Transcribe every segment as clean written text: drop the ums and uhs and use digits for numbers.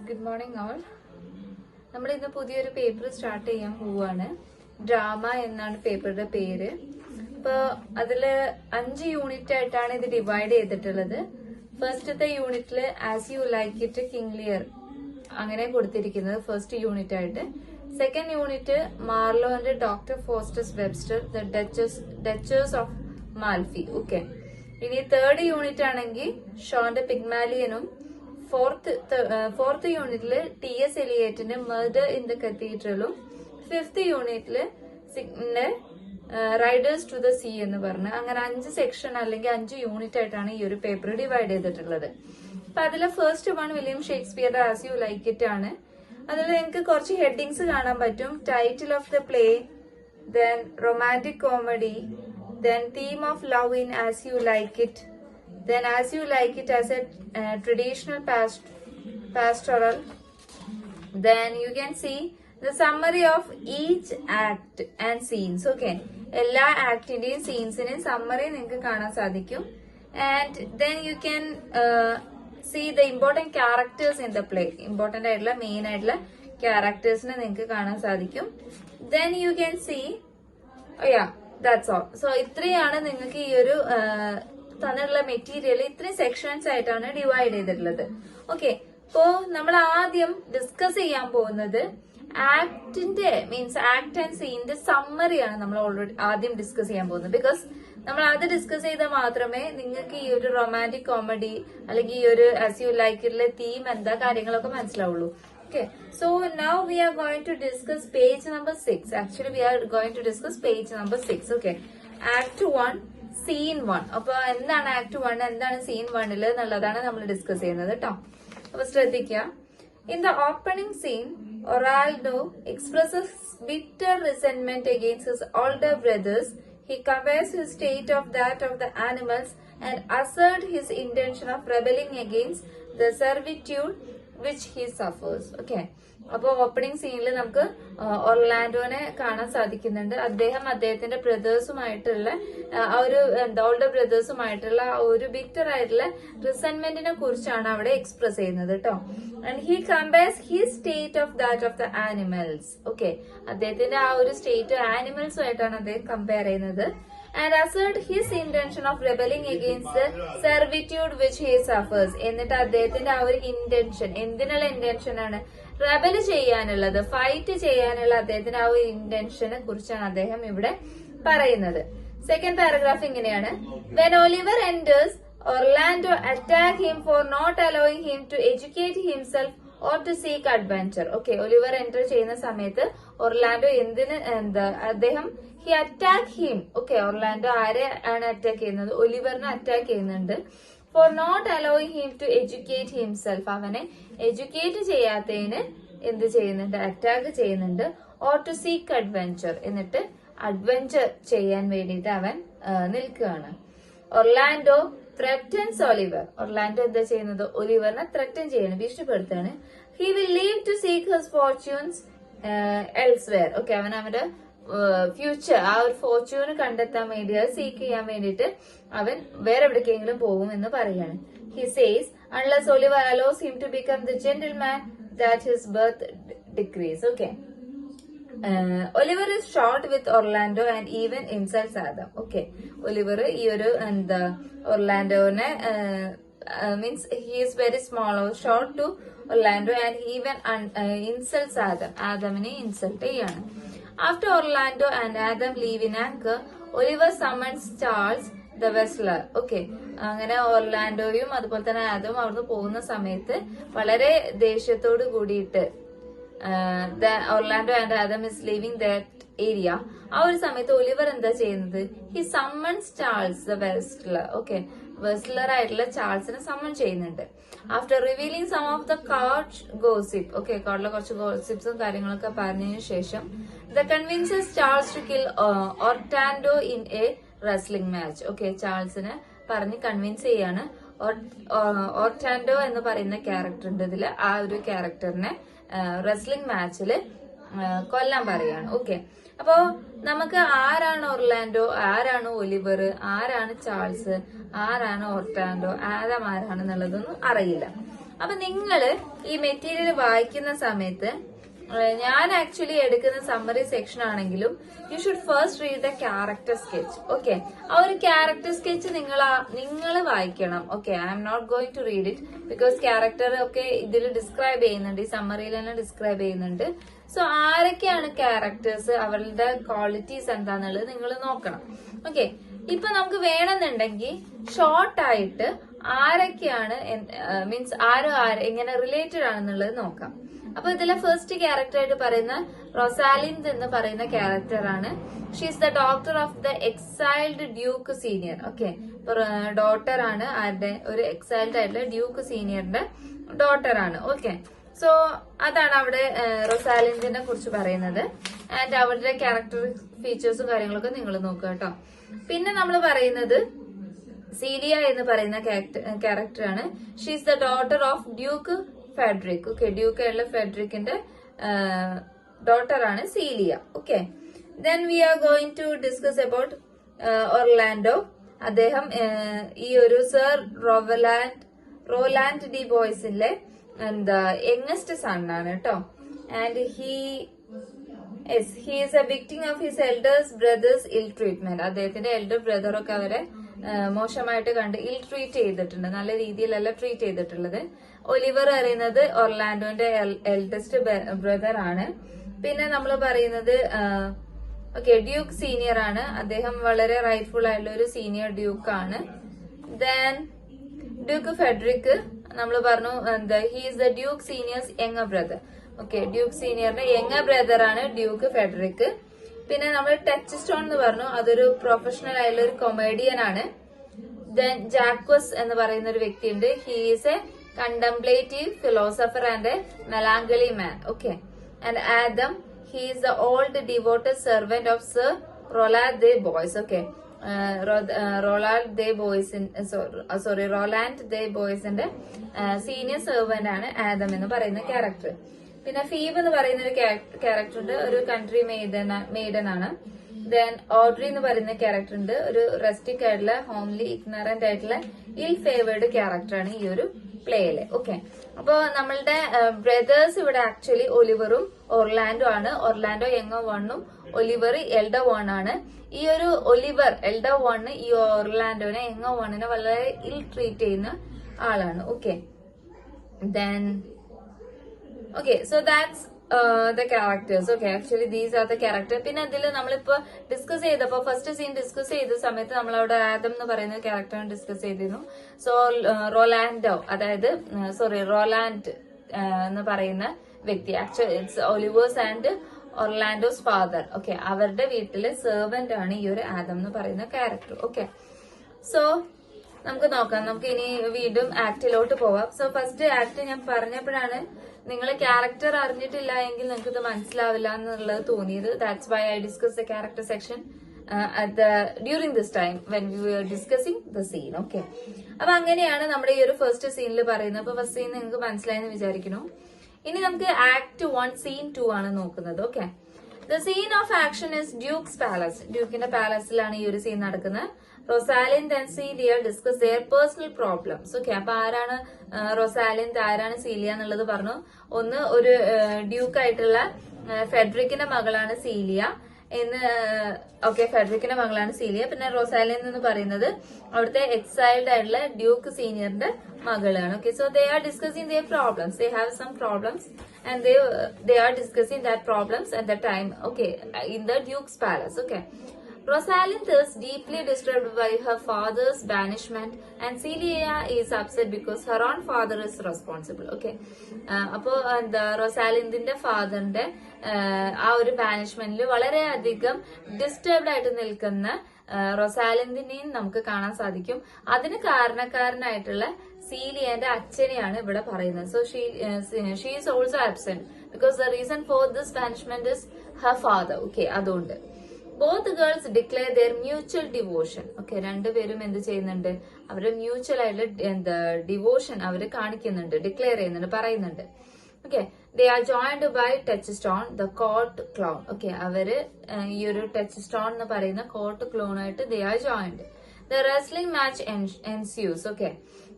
Good morning all. നമ്മൾ ഇന്ന് പുതിയൊരു പേപ്പർ സ്റ്റാർട്ട് ചെയ്യാൻ പോവാണ്. ഡ്രാമ എന്നാണ് പേപ്പറുടെ പേര്. അപ്പോൾ അതില് 5 യൂണിറ്റ് ആയിട്ടാണ് ഇത് ഡിവൈഡ് ചെയ്തിട്ടുള്ളത്. ഫസ്റ്റത്തെ യൂണിറ്റിൽ as you like it King Lear അങ്ങനെ കൊടുത്തിരിക്കുന്നത് ഫസ്റ്റ് യൂണിറ്റ് ആയിട്ട്. Second unit Marlowe and doctor Faustus Webster the duchess of Malfi. Okay, ഇനി തേർഡ് യൂണിറ്റ് ആണെങ്കിൽ ഷോന്റെ പിഗ്മാലിയനും, ഫോർത്ത് യൂണിറ്റില് T.S. എലിയറ്റിന്റെ മർഡർ ഇൻ ദ കത്തീഡ്രലും, ഫിഫ്ത് യൂണിറ്റില് റൈഡേഴ്സ് ടു ദ സീ എന്ന് പറഞ്ഞ് അങ്ങനെ 5 സെക്ഷൻ അല്ലെങ്കിൽ 5 യൂണിറ്റ് ആയിട്ടാണ് ഈ ഒരു പേപ്പർ ഡിവൈഡ് ചെയ്തിട്ടുള്ളത്. അപ്പൊ അതിലെ ഫസ്റ്റ് വൺ വില്യം ഷേക്സ്പിയറുടെ ആസ് യു ലൈക്ക് ഇറ്റ് ആണ്. അതിൽ നിങ്ങൾക്ക് കുറച്ച് ഹെഡിങ്സ് കാണാൻ പറ്റും. Title of the play, then romantic comedy, then theme of love in as you like it, then as you like it as a traditional pastoral. Then you can see the summary of each act and scenes. Okay, എല്ലാ ആക്ടിന്റെയും സീൻസിന്റെയും summary നിങ്ങൾക്ക് കാണാൻ സാധിക്കും. And then you can see the important characters in the play. Important ആയിട്ടുള്ള main ആയിട്ടുള്ള ക്യാരക്ടേഴ്സിനെ നിങ്ങൾക്ക് കാണാൻ സാധിക്കും. Then you can see, oh yeah, that's all. So ഇത്രയാണ് നിങ്ങൾക്ക് ഈ ഒരു തന്നിട്ടുള്ള മെറ്റീരിയൽ ഇത്രയും സെക്ഷൻസ് ആയിട്ടാണ് ഡിവൈഡ് ചെയ്തിട്ടുള്ളത്. ഓക്കെ, ഇപ്പോ നമ്മൾ ആദ്യം ഡിസ്കസ് ചെയ്യാൻ പോകുന്നത് ആക്ടിന്റെ ആക്ട് ആൻഡ് സീനിന്റെ സമ്മറിയാണ് നമ്മൾ ഓൾറെഡി ആദ്യം ഡിസ്കസ് ചെയ്യാൻ പോകുന്നത്. ബിക്കോസ് നമ്മൾ അത് ഡിസ്കസ് ചെയ്താൽ മാത്രമേ നിങ്ങൾക്ക് ഈ ഒരു റൊമാൻറ്റിക് കോമഡി അല്ലെങ്കിൽ ഈ ഒരു ആസ് യു ലൈക്ക് ഇറ്റിലെ തീം എന്താ കാര്യങ്ങളൊക്കെ മനസ്സിലാവുള്ളൂ. Okay, so now we are going to discuss page number 6. Actually, we are going to discuss page number 6. Okay, Act 1, Scene 1. അപ്പൊ എന്താണ് Act 1, എന്താണ് Scene 1 എന്നുള്ളതാണ് നമ്മൾ ഡിസ്കസ് ചെയ്യുന്നത് കേട്ടോ. അപ്പൊ ശ്രദ്ധിക്കുക. In the opening scene, Orlando expresses bitter resentment against his older brothers. He compares his state of that of the animals and asserts his intention of rebelling against the servitude which he suffers. Okay, അപ്പൊ opening സീനിൽ നമുക്ക് ഒർലാൻഡോനെ കാണാൻ സാധിക്കുന്നുണ്ട്. അദ്ദേഹത്തിന്റെ ബ്രദേഴ്സുമായിട്ടുള്ള ആ ഒരു older ബ്രദേഴ്സുമായിട്ടുള്ള ഒരു bitter ആയിട്ടുള്ള റിസെന്റ്മെന്റിനെ കുറിച്ചാണ് അവിടെ എക്സ്പ്രസ് ചെയ്യുന്നത് കേട്ടോ. And he compares his state of that of the animals. Okay, അദ്ദേഹത്തിന്റെ ആ ഒരു സ്റ്റേറ്റ് ആനിമൽസുമായിട്ടാണ് അദ്ദേഹം കമ്പയർ ചെയ്യുന്നത്. And assert his intention of rebelling against the servitude which he suffers. എന്നിട്ട് അദ്ദേഹത്തിന്റെ ആ ഒരു ഇന്റൻഷൻ, എന്തിനുള്ള ഇന്റൻഷൻ ആണ്? റെബൽ ചെയ്യാനുള്ളത്, ഫൈറ്റ് ചെയ്യാനുള്ള അദ്ദേഹത്തിന്റെ ആ ഒരു ഇന്റൻഷനെ കുറിച്ചാണ് അദ്ദേഹം ഇവിടെ പറയുന്നത്. സെക്കൻഡ് പാരഗ്രാഫ് ഇങ്ങനെയാണ്. When Oliver enters, Orlando attack him for not allowing him to educate himself or to seek adventure. Okay, Oliver enter ചെയ്യുന്ന സമയത്ത് ഒർലാൻഡോ അദ്ദേഹം he attack him. Okay, Orlando ആരെ ആണ് അറ്റാക്ക് ചെയ്യുന്നത്? ഒലിവറിനെ അറ്റാക്ക് ചെയ്യുന്നുണ്ട്. For not allowing him to educate himself, അവനെ educate ചെയ്യാത്തതിന് എന്ത് ചെയ്യുന്നുണ്ട്? അറ്റാക്ക് ചെയ്യുന്നുണ്ട്. ഓർ ടു സീക്ക് അഡ്വെഞ്ചർ, എന്നിട്ട് അഡ്വെഞ്ചർ ചെയ്യാൻ വേണ്ടിയിട്ട് അവൻ നിൽക്കുകയാണ്. Orlando ത്രെറ്റൻസ് Oliver. ഒർലാൻഡോ എന്താ ചെയ്യുന്നത്? ഒലിവറിനെ ത്രെറ്റൻ ചെയ്യാണ്, ഭീഷണിപ്പെടുത്താണ്. He will leave to seek his fortunes elsewhere. Okay, അവൻ അവന്റെ ഫ്യൂച്ചർ ആ ഒരു ഫോർച്യൂൺ കണ്ടെത്താൻ വേണ്ടി, അത് സീക്ക് ചെയ്യാൻ വേണ്ടിയിട്ട് അവൻ വേറെ എവിടേക്കെങ്കിലും പോകും എന്ന് പറയാണ്. He says unless Oliver allows him to become the gentleman that his birth decrees. Okay, Oliver is short with Orlando and even insults Adam. Okay, Oliver ഈ ഒരു ഒർലാൻഡോനെ means he is very small or short to Orlando and even insults Adam, ആദമിനെ insult ചെയ്യാണ്. After Orlando and Adam leave in anchor, Oliver summons Charles the Wrestler. Okay, അങ്ങനെ ഒർലാൻഡോയും അതുപോലെ തന്നെ ആദവും അവിടുന്ന് പോകുന്ന സമയത്ത് വളരെ ദേഷ്യത്തോട് കൂടിയിട്ട് Orlando and Adam is leaving that area. ആ ഒരു സമയത്ത് ഒലിവർ എന്താ ചെയ്യുന്നത്? He summons Charles the wrestler. Okay, wrestler ആയിട്ടുള്ള ചാൾസിനെ സമ്മൺ ചെയ്യുന്നുണ്ട്. After revealing some of the card gossip. Okay, കാർഡിലെ കുറച്ച് ഗോസിപ്സും കാര്യങ്ങളൊക്കെ പറഞ്ഞതിന് ശേഷം the convinces Charles to kill Orlando in a wrestling match. Okay, ചാൾസിനെ പറഞ്ഞ് കൺവിൻസ് ചെയ്യാണ്. ഓർലാൻഡോ എന്ന് പറയുന്ന ക്യാരക്ടർ ഉണ്ട് ഇതില്. ആ ഒരു ക്യാരക്ടറിനെ റെസ്ലിംഗ് മാച്ചില് കൊല്ലാൻ പറയാണ്. ഓക്കെ, അപ്പോ നമുക്ക് ആരാണ് ഒർലാൻഡോ, ആരാണ് ഒലിവർ, ആരാണ് ചാൾസ്, ആരാണ് ഓർലാൻഡോ, ആദം ആരാണെന്നുള്ളതൊന്നും അറിയില്ല. അപ്പൊ നിങ്ങള് ഈ മെറ്റീരിയൽ വായിക്കുന്ന സമയത്ത് ഞാൻ ആക്ച്വലി എടുക്കുന്ന സമ്മറി സെക്ഷൻ ആണെങ്കിലും you should first read the character sketch. Okay, ആ ഒരു ക്യാരക്ടർ സ്കെച്ച് നിങ്ങൾ വായിക്കണം. Okay, I am not going to read it because character ഒക്കെ ഇതിൽ ഡിസ്ക്രൈബ് ചെയ്യുന്നുണ്ട്, ഈ സമ്മറിയിൽ തന്നെ ഡിസ്ക്രൈബ് ചെയ്യുന്നുണ്ട്. സോ ആരൊക്കെയാണ് ക്യാരക്ടേഴ്സ്, അവരുടെ ക്വാളിറ്റീസ് എന്താന്നുള്ളത് നിങ്ങൾ നോക്കണം. ഓക്കെ, ഇപ്പൊ നമുക്ക് വേണമെന്നുണ്ടെങ്കിൽ ഷോർട്ടായിട്ട് ആരൊക്കെയാണ് മീൻസ് ആരും എങ്ങനെ റിലേറ്റഡ് ആണെന്നുള്ളത് നോക്കാം. അപ്പൊ ഇതിലെ ഫസ്റ്റ് ക്യാരക്ടർ ആയിട്ട് പറയുന്ന റൊസാലിൻഡ് എന്ന് പറയുന്ന ക്യാരക്ടർ ആണ്. She is the doctor of the exiled Duke senior. Okay, daughter ആണ് ആരുടെ, ഒരു എക്സൈൽഡ് ആയിട്ടുള്ള ഡ്യൂക്ക് സീനിയറിന്റെ ഡോട്ടർ ആണ്. ഓക്കെ, സോ അതാണ് അവിടെ റൊസാലിൻഡിനെ കുറിച്ച് പറയുന്നത്. ആൻഡ് അവരുടെ ക്യാരക്ടർ ഫീച്ചേഴ്സും കാര്യങ്ങളൊക്കെ നിങ്ങൾ നോക്കുക കേട്ടോ. പിന്നെ നമ്മൾ പറയുന്നത് സീലിയ എന്ന് പറയുന്ന ക്യാരക്ടർ ആണ്. She is the daughter of duke Frederick. Okay, duke ആയിട്ടുള്ള ഫെഡറിക്കിന്റെ ഡോട്ടർ ആണ് Celia. Okay, then we are going to discuss about Orlando. അദ്ദേഹം ഈ ഒരു സർ റോലാൻഡ് ഡി ബോയ്സിലെ യങ്ങസ്റ്റ് സൺ ആണ് കേട്ടോ. And he is a victim of his elders brothers ill treatment. അദ്ദേഹത്തിന്റെ എൽഡർ ബ്രദർ ഒക്കെ അവരെ മോശമായിട്ട് കണ്ട് ഇൽ ട്രീറ്റ് ചെയ്തിട്ടുണ്ട്, നല്ല രീതിയിലല്ല ട്രീറ്റ് ചെയ്തിട്ടുള്ളത്. ഒലിവർ അറിയുന്നത് ഒർലാൻഡോന്റെ എൽഡസ്റ്റ് ബ്രദർ ആണ്. പിന്നെ നമ്മൾ പറയുന്നത് ഓക്കെ ഡ്യൂക്ക് സീനിയർ ആണ്. അദ്ദേഹം വളരെ റൈറ്റ്ഫുൾ ആയിട്ടുള്ള ഒരു സീനിയർ ഡ്യൂക്ക് ആണ്. ദെൻ ഡ്യൂക്ക് ഫെഡറിക് നമ്മൾ പറഞ്ഞു he is the duke senior's younger brother. Okay, duke സീനിയറിന്റെ യങ്ങർ ബ്രദർ ആണ് ഡ്യൂക്ക് ഫെഡറിക്. പിന്നെ നമ്മൾ ടച്ച് സ്റ്റോൺ എന്ന് പറഞ്ഞു, അതൊരു പ്രൊഫഷണൽ ആയിട്ടുള്ള ഒരു കൊമേഡിയൻ ആണ്. ദെൻ ജാക്വസ് എന്ന് പറയുന്ന ഒരു വ്യക്തിയുണ്ട്. He is a contemplative philosopher and a melancholy man. Okay, and Adam he is the old devoted servant of sir Roland de Boys. Okay, Roland de ബോയ്സിന്റെ സീനിയർ സെർവന്റ് ആണ് Adam എന്ന് പറയുന്ന character. പിന്നെ ഫീബ് എന്ന് പറയുന്ന ഒരു ക്യാരക്ടർ ഉണ്ട്, ഒരു കൺട്രി മെയ്ഡൻ ആണ്. ദെൻ ഓഡ്രി എന്ന് പറയുന്ന ക്യാരക്ടർ ഉണ്ട്, ഒരു റെസ്റ്റിക് ആയിട്ടുള്ള ഹോംലി ഇഗ്നറന്റ് ആയിട്ടുള്ള ഇൽ ഫേവേർഡ് ക്യാരക്ടർ ആണ് ഈ ഒരു പ്ലേയില്. ഓക്കെ, അപ്പൊ നമ്മളുടെ ബ്രദേഴ്സ് ഇവിടെ ആക്ച്വലി ഒലിവറും ഒർലാൻഡോ ആണ്. ഒർലാൻഡോ യങ്ങർ വണ്ണും ഒലിവർ എൽഡർ വൺ ആണ്. ഈ ഒരു ഒലിവർ എൽഡർ വണ് ഈ ഒർലാൻഡോനെ യങ്ങർ വണ്ണിനെ വളരെ ഇൽ ട്രീറ്റ് ചെയ്യുന്ന ആളാണ്. Okay, then okay so that's the characters. Okay, actually these are the character. പിന്നെ അതിൽ നമ്മളിപ്പോ ഡിസ്കസ് ചെയ്തപ്പോ ഫസ്റ്റ് സീൻ ഡിസ്കസ് ചെയ്ത സമയത്ത് നമ്മൾ അവിടെ ആദം എന്ന് പറയുന്ന ക്യാരക്ടർ ഡിസ്കസ് ചെയ്തിരുന്നു. സോ റൊലാൻഡോ, അതായത് റൊലാൻഡ് എന്ന് പറയുന്ന വ്യക്തി actually it's Oliver's and Orlando's father. Okay, അവരുടെ വീട്ടിലെ സെർവന്റ് ആണ് ഈ ഒരു ആദം എന്ന് പറയുന്ന ക്യാരക്ടർ. ഓക്കെ, സോ നമുക്ക് നോക്കാം. നമുക്ക് ഇനി വീണ്ടും ആക്ടിലോട്ട് പോവാം. സോ ഫസ്റ്റ് ആക്ട് ഞാൻ പറഞ്ഞപ്പോഴാണ് നിങ്ങൾ ക്യാരക്ടർ അറിഞ്ഞിട്ടില്ല എങ്കിൽ നിങ്ങൾക്ക് ഇത് മനസ്സിലാവില്ല എന്നുള്ളത് തോന്നിയത്. That's why I discuss the character section during this time when we are discussing the scene. Okay, അപ്പൊ അങ്ങനെയാണ് നമ്മുടെ ഈ ഒരു ഫസ്റ്റ് സീനിൽ പറയുന്നത്. അപ്പൊ ഫസ്റ്റ് സീൻ നിങ്ങൾക്ക് മനസ്സിലായെന്ന് വിചാരിക്കുന്നു. ഇനി നമുക്ക് ആക്ട് 1 സീൻ 2 ആണ് നോക്കുന്നത്. Okay, the scene of action is duke's palace. ഡ്യൂക്കിന്റെ പാലസിലാണ് ഈ ഒരു സീൻ നടക്കുന്നത്. Rosalind and Celia discuss their personal problems. Okay, അപ്പൊ ആരാണ് റൊസാലിൻഡ്, ആരാണ് സീലിയ എന്നുള്ളത് പറഞ്ഞു. ഒന്ന് ഒരു ഡ്യൂക്ക് ആയിട്ടുള്ള ഫെഡറിക്കിന്റെ മകളാണ് സീലിയ ഫെഡറിക്കിന്റെ മകളാണ് സീലിയ. പിന്നെ റൊസാലിൻഡ് എന്ന് പറയുന്നത് അവിടുത്തെ എക്സൈൽഡ് ആയിട്ടുള്ള ഡ്യൂക്ക് സീനിയറിന്റെ മകളാണ്. Okay, so they are discussing their problems. They have some problems and they are discussing that problems at the time. Okay, in the duke's palace. Okay, Rosalind is deeply disturbed by her father's banishment and Celia is upset because her own father is responsible. Okay, അപ്പോ റൊസാലിൻഡിന്റെ ഫാദറിന്റെ ആ ഒരു ബാനിഷ്മെന്റിൽ വളരെയധികം disturbed ആയിട്ട് നിൽക്കുന്ന റൊസാലിൻഡിനെയും നമുക്ക് കാണാൻ സാധിക്കും. അതിന് കാരണക്കാരനായിട്ടുള്ള സീലിയന്റെ അച്ഛനെയാണ് ഇവിടെ പറയുന്നത്. So she is also absent because the reason for this banishment is her father. Okay, അതുകൊണ്ട് both girls declare their mutual devotion. Okay, രണ്ടുപേരും എന്ത് ചെയ്യുന്നുണ്ട്, അവരുടെ മ്യൂച്വൽ ആയിട്ടുള്ള ഡിവോഷൻ അവര് കാണിക്കുന്നുണ്ട്, ഡിക്ലെയർ ചെയ്യുന്നുണ്ട്, പറയുന്നുണ്ട്. Okay, they are joined by Touchstone the court clown. Okay, അവര് ഈ ഒരു ടച്ച് സ്റ്റോൺ എന്ന് പറയുന്ന കോർട്ട് ക്ലോണായിട്ട് they are joined. The wrestling match ensues. Okay,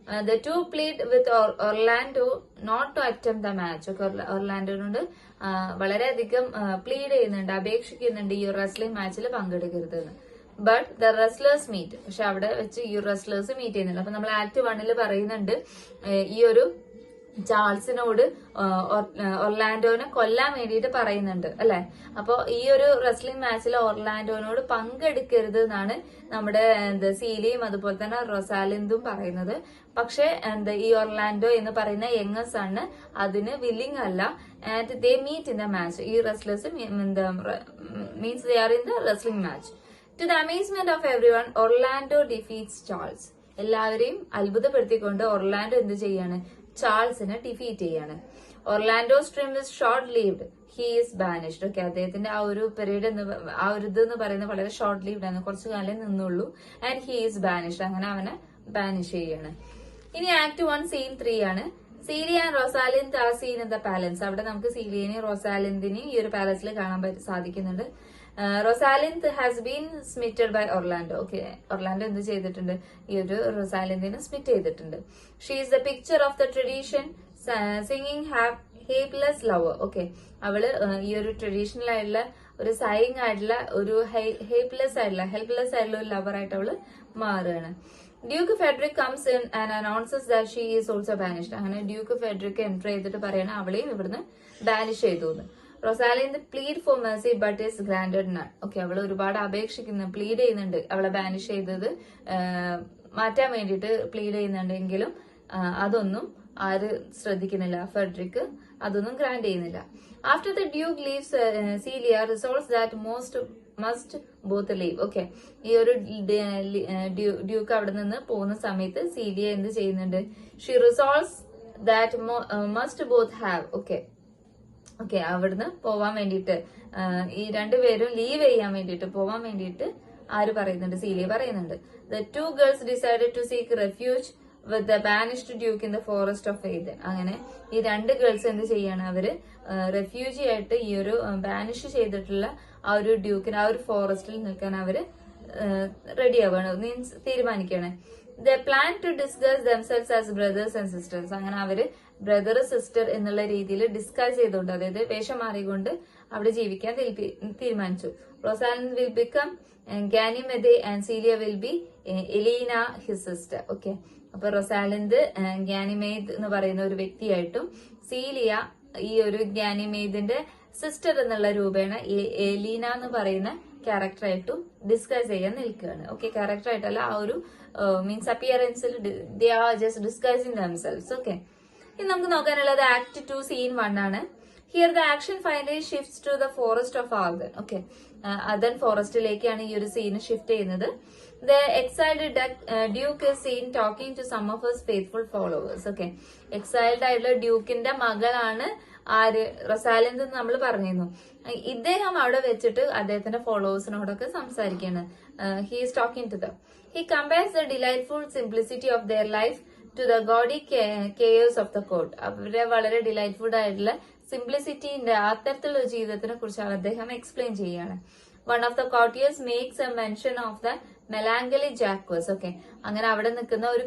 The two plead with Orlando not to attempt the match. Okay, ഒർലാൻഡോനോട് വളരെയധികം plead ചെയ്യുന്നുണ്ട്, അപേക്ഷിക്കുന്നുണ്ട് ഈ ഒരു റെസ്ലിംഗ് മാച്ചിൽ പങ്കെടുക്കരുതെന്ന്. ബട്ട് ദ റെസ്ലേഴ്സ് മീറ്റ്, പക്ഷെ അവിടെ വെച്ച് ഈ റെസ്ലേഴ്സ് മീറ്റ് ചെയ്യുന്നില്ല. അപ്പൊ നമ്മൾ ആക്ട് 1 പറയുന്നുണ്ട് ഈ ഒരു ചാൾസിനോട് ഒർലാൻഡോനെ കൊല്ലാൻ വേണ്ടിയിട്ട് പറയുന്നുണ്ട് അല്ലെ. അപ്പൊ ഈ ഒരു റെസ്ലിംഗ് മാച്ചിൽ ഒർലാൻഡോനോട് പങ്കെടുക്കരുത് എന്നാണ് നമ്മുടെ സീലിയും അതുപോലെ തന്നെ റൊസാലിന്ദും പറയുന്നത്. പക്ഷെ ഈ ഒർലാൻഡോ എന്ന് പറയുന്ന യങ്ങസ് ആണ് അതിന് വില്ലിംഗ് അല്ല. And they meet in the match. ഈ wrestlers means they are in the wrestling match. To the amazement of every one, Orlando defeats Charles. എല്ലാവരെയും അത്ഭുതപ്പെടുത്തിക്കൊണ്ട് ഒർലാൻഡോ എന്ത് ചെയ്യാണ്, ചാൾസിനെ ഡിഫീറ്റ് ചെയ്യാണ്. Orlando stream is short lived, he is banished. Okay, അദ്ദേഹത്തിന്റെ ആ ഒരു പീരീഡ് ആ ഒരു ഇതെന്ന് പറയുന്നത് വളരെ ഷോർട്ട് ലീവ്ഡ് ആണ്, കുറച്ചു കാലം നിന്നുള്ളൂ. ആൻഡ് ഹി ഈസ് ബാനിഷ്ഡ്, അങ്ങനെ അവനെ ബാനിഷ് ചെയ്യാണ്. ഇനി ആക്ട് 1 സീൻ 3 ആണ്. സീലിയ ആൻഡ് റൊസാലിൻഡ് ആ സീൻ ഇൻ ദ പാലസ്. അവിടെ നമുക്ക് സീലിയനെയും റൊസാലിന്ദിനെയും ഈ ഒരു പാലസിൽ കാണാൻ സാധിക്കുന്നുണ്ട്. Rosalind has been smitted by Orlando. Okay, Orlando എന്ത് ചെയ്തിട്ടുണ്ട്, ഈ ഒരു റൊസാലിന്ദിനെ സ്മിറ്റ് ചെയ്തിട്ടുണ്ട്. She is the picture of the tradition singing hapless lover. Okay, അവള് ഈ ഒരു ട്രഡീഷണൽ ആയിട്ടുള്ള ഒരു സൈങ് ആയിട്ടുള്ള ഒരു ഹെൽപ്ലെസ് ആയിട്ടുള്ള ഒരു ലവർ ആയിട്ട് അവള് മാറുകയാണ്. Duke Frederick comes in and announces that she is also banished. അങ്ങനെ ഡ്യൂക്ക് ഫെഡറിക് എൻട്രി ചെയ്തിട്ട് പറയണ അവളെയും ഇവിടുന്ന് ബാനിഷ് ചെയ്തു. Rosalind pleads for mercy but is granted none. Okay, അവള് ഒരുപാട് അപേക്ഷിക്കുന്നു, പ്ലീഡ് ചെയ്യുന്നുണ്ട്, അവളെ ബാനിഷ് ചെയ്തത് മാറ്റാൻ വേണ്ടിയിട്ട് പ്ലീഡ് ചെയ്യുന്നുണ്ടെങ്കിലും അതൊന്നും ആര് ശ്രദ്ധിക്കുന്നില്ല, ഫെഡറിക് അതൊന്നും ഗ്രാൻഡ് ചെയ്യുന്നില്ല. After the duke leaves, Celia resolves that must both leave. Okay, ഈ ഒരു ഡ്യൂക്ക് അവിടെ നിന്ന് പോകുന്ന സമയത്ത് സീലിയ എന്ത് ചെയ്യുന്നുണ്ട്, she resolves that must both have. Okay, അവിടുന്ന് പോവാൻ വേണ്ടിയിട്ട് ഈ രണ്ടുപേരും ലീവ് ചെയ്യാൻ വേണ്ടിയിട്ട് പോവാൻ വേണ്ടിയിട്ട് ആര് പറയുന്നുണ്ട്, സീലിയ പറയുന്നുണ്ട്. The two girls decided to seek refuge with the banished duke in the forest of Arden. അങ്ങനെ ഈ രണ്ട് ഗേൾസ് എന്ത് ചെയ്യാണ്, അവര് റെഫ്യൂജി ആയിട്ട് ഈ ഒരു ബാനിഷ് ചെയ്തിട്ടുള്ള ആ ഒരു ഡ്യൂക്കിന് ആ ഒരു ഫോറസ്റ്റിൽ നിൽക്കാൻ അവര് റെഡി ആവുകയാണ്, മീൻസ് തീരുമാനിക്കുകയാണ്. The plan to discuss damsels as brothers and sisters. അങ്ങനെ അവര് ബ്രദർ സിസ്റ്റർ എന്നുള്ള രീതിയിൽ ഡിസ്കസ് ചെയ്തുകൊണ്ട്, അതായത് വേഷം മാറിക്കൊണ്ട് അവിടെ ജീവിക്കാൻ തീരുമാനിച്ചു. Rosalind will become Ganymede and Celia will be Aliena his sister. Okay, അപ്പൊ റൊസാലിൻഡ് ഗാനിമേദ് എന്ന് പറയുന്ന ഒരു വ്യക്തിയായിട്ടും സീലിയ ഈ ഒരു ഗാനിമേദിന്റെ സിസ്റ്റർ എന്നുള്ള രൂപേണ എലീന എന്ന് പറയുന്ന ക്യാരക്ടറായിട്ടും ഡിസ്കസ് ചെയ്യാൻ നിൽക്കുകയാണ്. ഓക്കെ, ക്യാരക്ടറായിട്ടല്ല, ആ ഒരു മീൻസ് അപ്പിയറൻസിൽ they are just discussing damsels. Okay, ഇനി നമുക്ക് നോക്കാനുള്ളത് ആക്ട് 2 സീൻ 1 ആണ്. Here the action finally shifts to the forest of Arden. Okay, Arden ഫോറസ്റ്റിലേക്കാണ് ഈ ഒരു സീൻ ഷിഫ്റ്റ് ചെയ്യുന്നത്. The exiled duke is seen talking to some of his faithful followers. Okay, exiled ആയിട്ടുള്ള ഡ്യൂക്കിന്റെ മകളാണ് ആര്, റൊസാലിൻഡ് നമ്മൾ പറഞ്ഞിരുന്നു. ഇദ്ദേഹം അവിടെ വെച്ചിട്ട് അദ്ദേഹത്തിന്റെ ഫോളോവേഴ്സിനോടൊക്കെ സംസാരിക്കുകയാണ്. He is talking to them. He compares the delightful simplicity of their life to the gaudy cares of the court. അവരുടെ വളരെ ഡിലൈറ്റ്ഫുൾ ആയിട്ടുള്ള സിംപ്ലിസിറ്റിന്റെ അത്തരത്തിലുള്ള ജീവിതത്തിനെ കുറിച്ചാണ് അദ്ദേഹം എക്സ്പ്ലെയിൻ ചെയ്യുകയാണ്. One of the courtiers makes a mention of the melancholy Jaques. Okay, അങ്ങനെ അവിടെ നിൽക്കുന്ന ഒരു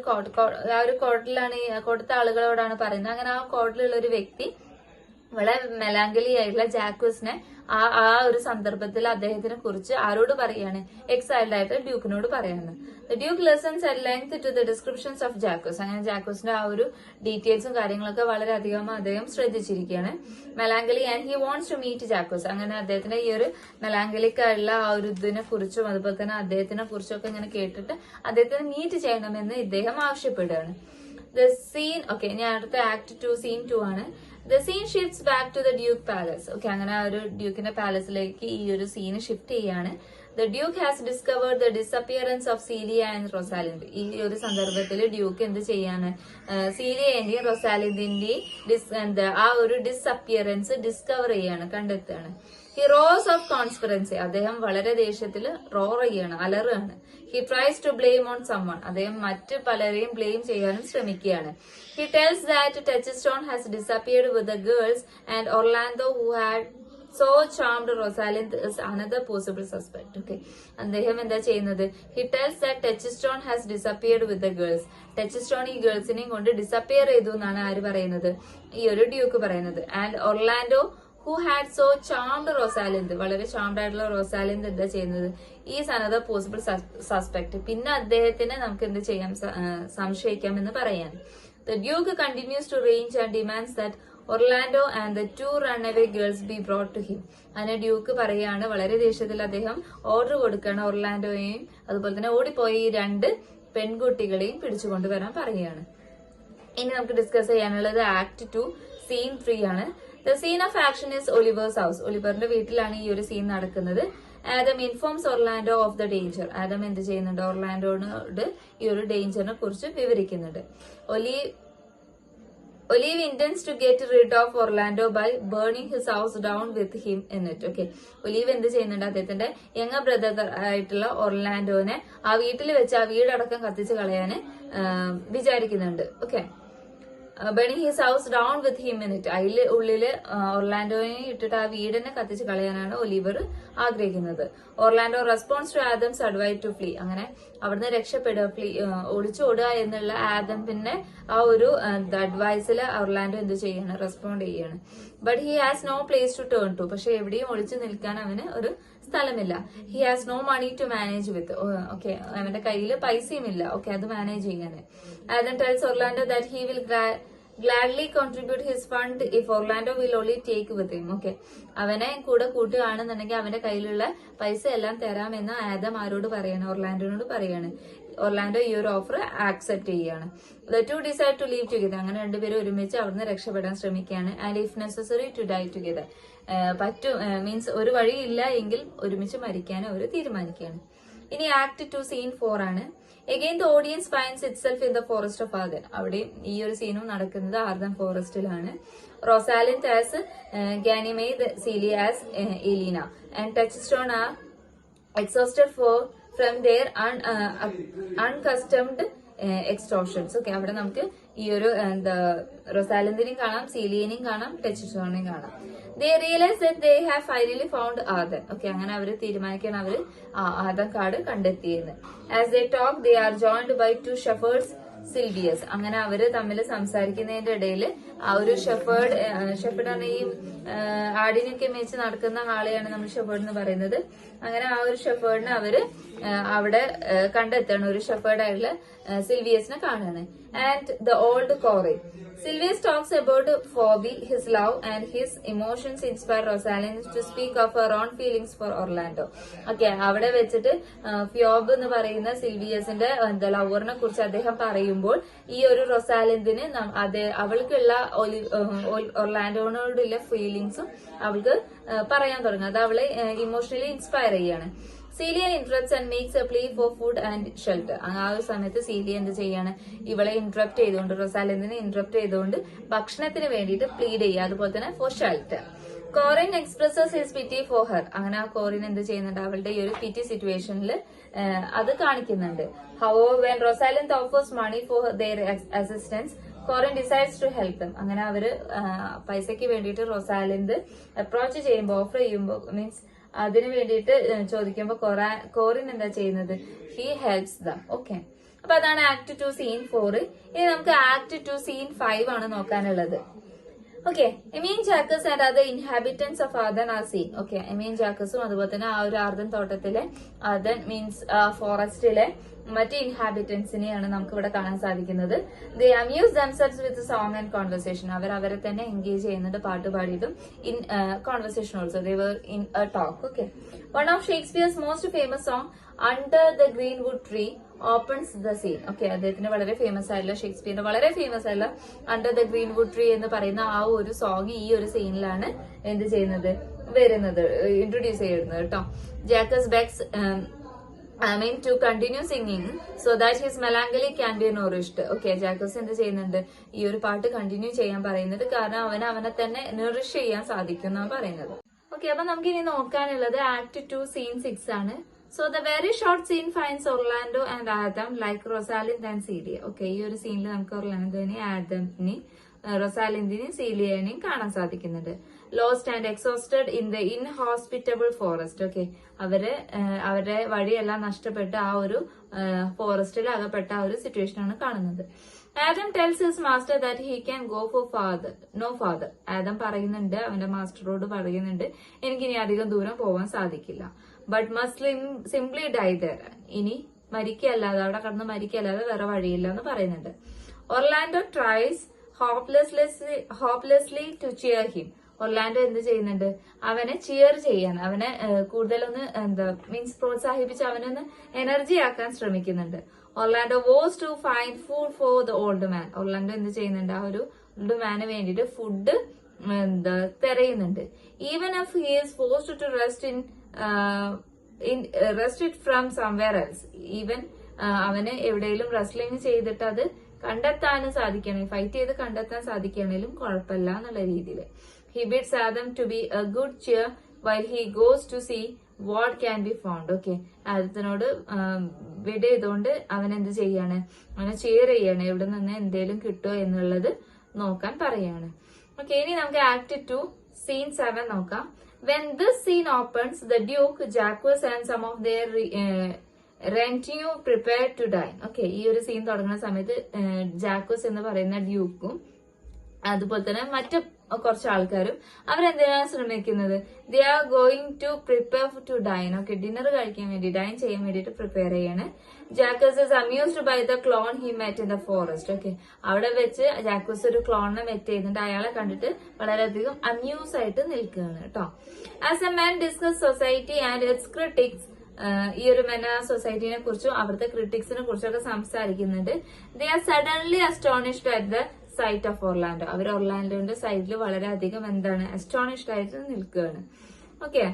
ആ ഒരു കോർട്ടിലാണ് കൊടുത്ത ആളുകളോടാണ് പറയുന്നത്. അങ്ങനെ ആ കോർട്ടിലുള്ള ഒരു വ്യക്തി വളരെ മെലാങ്കലി ആയിട്ടുള്ള ജാക്വസിനെ ആ ഒരു സന്ദർഭത്തിൽ അദ്ദേഹത്തിനെ കുറിച്ച് ആരോട് പറയാണ്, എക്സൈൽഡ് ആയിട്ട് ഡ്യൂക്കിനോട് പറയാണ്. Duke listens at length to the descriptions of Jaques. അങ്ങനെ ജാക്വസിന്റെ ആ ഒരു ഡീറ്റെയിൽസും കാര്യങ്ങളൊക്കെ വളരെയധികം അദ്ദേഹം ശ്രദ്ധിച്ചിരിക്കുകയാണ്. Melancholy and he wants to meet Jaques. അങ്ങനെ അദ്ദേഹത്തിന്റെ ഈ ഒരു മെലാങ്കലിക്കായുള്ള ആ ഒരു ഇതിനെ കുറിച്ചും അതുപോലെ തന്നെ അദ്ദേഹത്തിനെ കുറിച്ചൊക്കെ ഇങ്ങനെ കേട്ടിട്ട് അദ്ദേഹത്തിനെ മീറ്റ് ചെയ്യണമെന്ന് ഇദ്ദേഹം ആവശ്യപ്പെടുകയാണ്. ദ സീൻ, ഓക്കെ, ഞാൻ അടുത്ത ആക്ട് 2 സീൻ 2 ആണ്. The scene shifts back to the duke palace. Okay, അങ്ങനെ ആ ഒരു ഡ്യൂക്കിന്റെ പാലസിലേക്ക് ഈ ഒരു സീന് ഷിഫ്റ്റ് ചെയ്യാണ്. The duke has discovered the disappearance of Celia and Rosalind. ഈ ഒരു സന്ദർഭത്തിൽ ഡ്യൂക്ക് എന്ത് ചെയ്യാണ്, സീലിയന്റെയും റൊസാലിൻഡിന്റെയും ആ ഒരു ഡിസപ്പിയറൻസ് ഡിസ്കവർ ചെയ്യാണ്, കണ്ടെത്തുകയാണ്. He roars of conspiracy. അദ്ദേഹം വളരെ ദേഷ്യത്തിൽ റോർ ചെയ്യാണ്, അലറുകയാണ്. He tries to blame on summon. അദ്ദേഹം മറ്റ് പലരെയും ബ്ലെയിം ചെയ്യാനും ശ്രമിക്കുകയാണ്. He tells that Touchstone has disappeared with the girls and Orlando who had so charmed Rosalind is another possible suspect. Okay, അദ്ദേഹം എന്താ ചെയ്യുന്നത്? He tells that Touchstone has disappeared with the girls. Touchstone ഈ ഗേൾസിനെയും കൊണ്ട് disappear ചെയ്തു എന്നാണ് ആര് പറയുന്നത്? ഈ ഒരു ഡ്യൂക്ക് പറയുന്നത്. And Orlando who had so charmed Rosalind, വളരെ ചാംഡ് ആയിട്ടുള്ള റോസാലിൻഡ് എന്താ ചെയ്യുന്നത്? Is another possible suspect. പിന്നെ അദ്ദേഹത്തിനെ നമുക്ക് എന്ത് ചെയ്യാം? സംശയിക്കാം എന്ന് പറയാൻ. The Duke continues to range and demands that Orlando and the 2 runaway girls be brought to him. അങ്ങനെ ഡ്യൂക്ക് പറയാണ്, വളരെ ദേഷ്യത്തിൽ അദ്ദേഹം ഓർഡർ കൊടുക്കുകയാണ് ഒർലാൻഡോയെയും അതുപോലെ തന്നെ ഓടിപ്പോയ ഈ 2 പെൺകുട്ടികളെയും പിടിച്ചുകൊണ്ടുവരാൻ പറയുകയാണ്. ഇനി നമുക്ക് ഡിസ്കസ് ചെയ്യാനുള്ളത് ആക്ട് 2 സീൻ 3 ആണ്. The scene of action is Oliver's house. ഒലിവറിന്റെ വീട്ടിലാണ് ഈ ഒരു സീൻ നടക്കുന്നത്. Adam informs Orlando of the danger. Adam എന്ത് ചെയ്യുന്നുണ്ട്? ഒർലാൻഡോയോട് ഈ ഒരു ഡേഞ്ചറിനെ കുറിച്ച് വിവരിക്കുന്നുണ്ട്. Olive intends to get rid of Orlando by burning his house down with him in it. Okay, olive എന്ത് ചെയ്യുന്നുണ്ട്? അദ്ദേഹത്തിന്റെ യങ്ങ ബ്രദർ ആയിട്ടുള്ള ഒർലാൻഡോനെ ആ വീട്ടിൽ വെച്ച് ആ വീടടക്കം കത്തിച്ച് കളയാന് വിചാരിക്കുന്നുണ്ട്. Okay, burning his house down with him in it. അതിൽ ഉള്ളില് ഒർലാൻഡോനെ ഇട്ടിട്ട് ആ വീടിനെ കത്തിച്ച് കളയാനാണ് ഒലിവർ ആഗ്രഹിക്കുന്നത്. Orlando responds to Adam's advice to flee. അങ്ങനെ അവിടുന്ന് രക്ഷപ്പെടുക, ഒളിച്ചോടുക എന്നുള്ള ആദം പിന്നെ ആ ഒരു അഡ്വൈസിൽ ഒർലാൻഡോ എന്ത് ചെയ്യാണ്? റെസ്പോണ്ട് ചെയ്യാണ്. But he has no place to turn to. പക്ഷെ എവിടെയും ഒളിച്ചു നിൽക്കാൻ അവന് ഒരു സ്ഥലമില്ല. He has no money to manage with. Okay, അവന്റെ കയ്യിൽ പൈസയും ഇല്ല. ഓക്കെ, അത് മാനേജ് ചെയ്യാന്. Adam tells Orlando that he will gladly contribute his fund if Orlando will only take with him. Okay, അവനെ കൂടെ കൂട്ടുകയാണെന്നുണ്ടെങ്കിൽ അവന്റെ കയ്യിലുള്ള പൈസ എല്ലാം തരാമെന്ന് ആദം ആരോട് പറയാണ്? ഒർലാൻഡോനോട് പറയാണ്. ഒർലാൻഡോ ഈ ഒരു ഓഫർ ആക്സെപ്റ്റ് ചെയ്യാണ്. The two decide to leave together. അങ്ങനെ രണ്ടുപേരും ഒരുമിച്ച് അവിടുന്ന് രക്ഷപ്പെടാൻ ശ്രമിക്കുകയാണ്. And if necessary to die together. Means ഒരു വഴിയില്ല എങ്കിൽ ഒരുമിച്ച് മരിക്കാൻ അവർ തീരുമാനിക്കുകയാണ്. ഇനി ആക്ട് 2 സീൻ 4 ആണ്. Again the audience finds itself in the forest of Arden. അവിടെ ഈ ഒരു സീനും നടക്കുന്നത് ആർദൻ ഫോറസ്റ്റിലാണ്. Rosalind as Ganymede, Celia as Aliena and Touchstone are exhausted from their unaccustomed extortions. Okay, അവിടെ നമുക്ക് ഈ ഒരു റൊസാലിന്ദിനെയും കാണാം, സീലിയനെയും കാണാം, ടച്ച്സ്റ്റോണിനെയും കാണാം. They realize that they have finally found Arden. Okay, അങ്ങനെ അവര് തീരുമാനിക്കണം അവര് ആദം കാട് കണ്ടെത്തിയെന്ന്. As they talk, they are joined by 2 shepherds, സിൽവിയസ്. അങ്ങനെ അവര് തമ്മിൽ സംസാരിക്കുന്നതിന്റെ ഇടയിൽ ആ ഒരു ഷെഫേർഡ് ഈ ആടിനൊക്കെ മേച്ച് നടക്കുന്ന ആളെയാണ് നമ്മൾ ഷെഫേർഡ് എന്ന് പറയുന്നത്. അങ്ങനെ ആ ഒരു ഷെഫേർഡിനെ അവര് അവിടെ കണ്ടെത്താണ്. ഒരു ഷെഫേർഡായിട്ടുള്ള സിൽവിയസിനെ കാണാണ്. And the old Corin. Sylvius talks about Phoebe, his love and his emotions inspire Rosalind to speak of her own feelings for Orlando. Okay, അവിടെ വെച്ചിട്ട് ഫ്യോബ് എന്ന് പറയുന്ന സിൽവിയസിന്റെ ലവറിനെ കുറിച്ച് അദ്ദേഹം പറയുമ്പോൾ ഈ ഒരു റൊസാലിന്ദിന് അവൾക്കുള്ള ഒർലാൻഡോനോടുള്ള ഫീലിങ്സും അവൾക്ക് പറയാൻ തുടങ്ങും. അത് അവളെ ഇമോഷണലി ഇൻസ്പയർ ചെയ്യാണ്. Celia interrupts and makes a plea for food and shelter. ആ ഒരു സമയത്ത് സീലിയ എന്ത് ചെയ്യാണ്? ഇവളെ ഇന്ററപ്റ്റ് ചെയ്തുകൊണ്ട്, റൊസാലിന്ദിനെ ഇന്ററപ്റ്റ് ചെയ്തുകൊണ്ട് ഭക്ഷണത്തിന് വേണ്ടിയിട്ട് പ്ലീഡ് ചെയ്യുക, അതുപോലെ തന്നെ for shelter. Corin expresses his pity for her. അങ്ങനെ ആ കോറിൻ എന്ത് ചെയ്യുന്നുണ്ട്? അവളുടെ ഈ ഒരു പിറ്റി സിറ്റുവേഷനിൽ അത് കാണിക്കുന്നുണ്ട്. However, when Rosalind offers money for their assistance, Corin decides to help them. അങ്ങനെ അവര് പൈസയ്ക്ക് വേണ്ടിയിട്ട് റൊസാലിൻഡ് അപ്രോച്ച് ചെയ്യുമ്പോൾ, ഓഫർ ചെയ്യുമ്പോൾ, മീൻസ് അതിനു വേണ്ടിയിട്ട് ചോദിക്കുമ്പോൾ കോറിൻ എന്താ ചെയ്യുന്നത്? He helps dum. ഓക്കെ, അപ്പൊ അതാണ് ആക്ട് 2 സീൻ 4. ഇനി നമുക്ക് ആക്ട് 2 സീൻ 5 ആണ് നോക്കാനുള്ളത്. Okay, Amiens Jaques and other inhabitants of Arden are seen. Okay, Amiens ജാക്കസും അതുപോലെ തന്നെ ആ ഒരു ആർദൻ തോട്ടത്തിലെ, ആർദൻ മീൻസ് ഫോറസ്റ്റിലെ മറ്റ് ഇൻഹാബിറ്റൻസിനെയാണ് നമുക്ക് ഇവിടെ കാണാൻ സാധിക്കുന്നത്. They amuse damsels with song and conversation. അവരെ തന്നെ എൻഗേജ് ചെയ്യുന്നുണ്ട്, പാട്ട് പാടിയിട്ടും. In conversation also they were in a talk. Okay, one of Shakespeare's most famous song under the greenwood tree opens the scene. Okay, അദ്ദേഹത്തിന്റെ വളരെ famous ആയിട്ടുള്ള, ഷേക്സ്പിയറിന്റെ വളരെ famous ആയിട്ടുള്ള അണ്ടർ ദ ഗ്രീൻവുഡ് ട്രീ എന്ന് പറയുന്ന ആ ഒരു സോങ് ഈ ഒരു സീനിലാണ് എന്ത് ചെയ്യുന്നത്? വരുന്നത്, ഇൻട്രൊഡ്യൂസ് ചെയ്യുന്നത് കേട്ടോ. Jacques begs to continue singing so that his melancholy can be nourished. Okay, Jacques എന്ത് ചെയ്യുന്നുണ്ട്? ഈ ഒരു പാട്ട് കണ്ടിന്യൂ ചെയ്യാൻ പറയുന്നത് കാരണം അവനെ തന്നെ നറിഷ് ചെയ്യാൻ സാധിക്കും എന്നാണ് പറയുന്നത്. ഓക്കെ, അപ്പൊ നമുക്ക് ഇനി നോക്കാനുള്ളത് ആക്ട് 2 സീൻ 6 ആണ്. So the very short scene finds Orlando and Adam like Rosalind and Celia. Okay, ഈ ഒരു സീനിൽ നമുക്ക് ഒർലാൻഡോനെ ആദമിനെ റൊസാലിന്റിനെയും സീലിയനെയും കാണാൻ സാധിക്കുന്നുണ്ട്. Lost and exhausted in the inhospitable forest. Okay, അവരുടെ വഴിയെല്ലാം നഷ്ടപ്പെട്ട് ആ ഒരു ഫോറസ്റ്റിൽ അകപ്പെട്ട ആ ഒരു സിറ്റുവേഷൻ ആണ് കാണുന്നത്. Adam tells his master that he can go for farther no farther. Adam പറയുന്നുണ്ട്, അവന്റെ മാസ്റ്ററോട് പറയുന്നുണ്ട്, എനിക്കിനി അധികം ദൂരം പോവാൻ സാധിക്കില്ല. But must simply die there. ഇനി മരിക്കല്ലാതെ, അവിടെ കടന്ന് മരിക്കല്ലാതെ വേറെ വഴിയില്ല എന്ന് പറയുന്നുണ്ട്. Orlando tries hopelessly to cheer him. Orlando എന്ത് ചെയ്യുന്നുണ്ട്, അവനെ ചിയർ ചെയ്യാൻ, അവനെ കൂടുതലൊന്ന് മീൻസ് പ്രോത്സാഹിപ്പിച്ച് അവനൊന്ന് എനർജി ആക്കാൻ ശ്രമിക്കുന്നുണ്ട്. Orlando vows to find food for the old man. Orlando എന്ത് ചെയ്യുന്നുണ്ട്, ആ ഒരു ഓൾഡ് മാന് വേണ്ടിയിട്ട് ഫുഡ് തിരയുന്നുണ്ട്. Even if he is forced to wrest it from somewhere else. ഈവൻ അവന് എവിടെയെങ്കിലും റെസ്ലിംഗ് ചെയ്തിട്ട് അത് കണ്ടെത്താനും സാധിക്കുകയാണെങ്കിൽ, ഫൈറ്റ് ചെയ്ത് കണ്ടെത്താൻ സാധിക്കുകയാണെങ്കിലും കുഴപ്പമില്ല എന്നുള്ള രീതിയിൽ. He bids Adam to be a good cheer while he goes to see what can be found. Okay, ആദത്തിനോട് വിട് ചെയ്തുകൊണ്ട് അവൻ എന്ത് ചെയ്യാണ്, അവനെ cheer ചെയ്യാണ്, എവിടെ നിന്ന് എന്തേലും കിട്ടുമോ എന്നുള്ളത് നോക്കാൻ പറയാണ്. ഓക്കെ, ഇനി നമുക്ക് Act 2 Scene 7 നോക്കാം. When this scene opens, the Duke, Jacques and some of their retinue prepared to die. Okay, ഈ ഒരു സീൻ തുടങ്ങുന്ന സമയത്ത് ജാക്വസ് എന്ന് പറയുന്ന ഡ്യൂക്കും അതുപോലെ തന്നെ മറ്റു കുറച്ച് ആൾക്കാരും അവരെന്തിനാണ് ശ്രമിക്കുന്നത്, they are going to prepare to dine. Okay, dinner കഴിക്കാൻ വേണ്ടി, ഡൈൻ ചെയ്യാൻ വേണ്ടിയിട്ട് പ്രിപ്പയർ ചെയ്യാണ്. Jaques is amused by the clown he met in the forest. Okay, അവിടെ വെച്ച് ജാക്കസ് ഒരു ക്ലോണിനെ മെറ്റ് ചെയ്യുന്നുണ്ട്. അയാളെ കണ്ടിട്ട് വളരെയധികം അമ്യൂസ് ആയിട്ട് നിൽക്കുകയാണ് കേട്ടോ. As a man discuss society and its critics. ഈ ഒരു മെന സൊസൈറ്റിനെ കുറിച്ചും അവിടുത്തെ ക്രിട്ടിക്സിനെ കുറിച്ചൊക്കെ സംസാരിക്കുന്നുണ്ട്. They are suddenly astonished at the sight of Orlando. അവർ ഒർലാൻഡോന്റെ സൈറ്റിൽ വളരെയധികം അസ്റ്റോണിഷ്ഡ് ആയിട്ട് നിൽക്കുകയാണ്. Okay,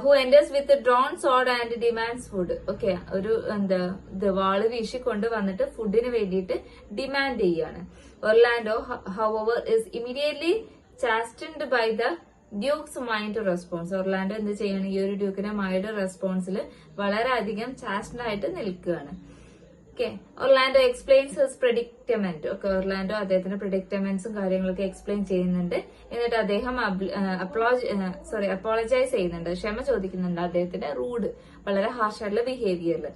who enters with drawn sword and demands food. Okay, ഒരു വാള് വീശിക്കൊണ്ട് വന്നിട്ട് ഫുഡിന് വേണ്ടിയിട്ട് ഡിമാൻഡ് ചെയ്യാണ്. Orlando however is immediately chastened by the duke's mind response. ഒർലാൻഡോ എന്ത് ചെയ്യാണ്, ഈ ഒരു ഡ്യൂക്കിന്റെ മൈൻഡ് റെസ്പോൺസിൽ വളരെയധികം ചാസ്റ്റഡ് ആയിട്ട് നിൽക്കുകയാണ്. Okay, Orlando explains his predicament. Okay, Orlando അദ്ദേഹത്തിന്റെ പ്രെഡിക്റ്റമെന്റ്സും കാര്യങ്ങളൊക്കെ എക്സ്പ്ലെയിൻ ചെയ്യുന്നുണ്ട്. എന്നിട്ട് അദ്ദേഹം അപ്പോളജൈസ് ചെയ്യുന്നുണ്ട്, ക്ഷമ ചോദിക്കുന്നുണ്ട് അദ്ദേഹത്തിന്റെ റൂഡ്, വളരെ ഹാർഷായിട്ടുള്ള ബിഹേവിയറിൽ.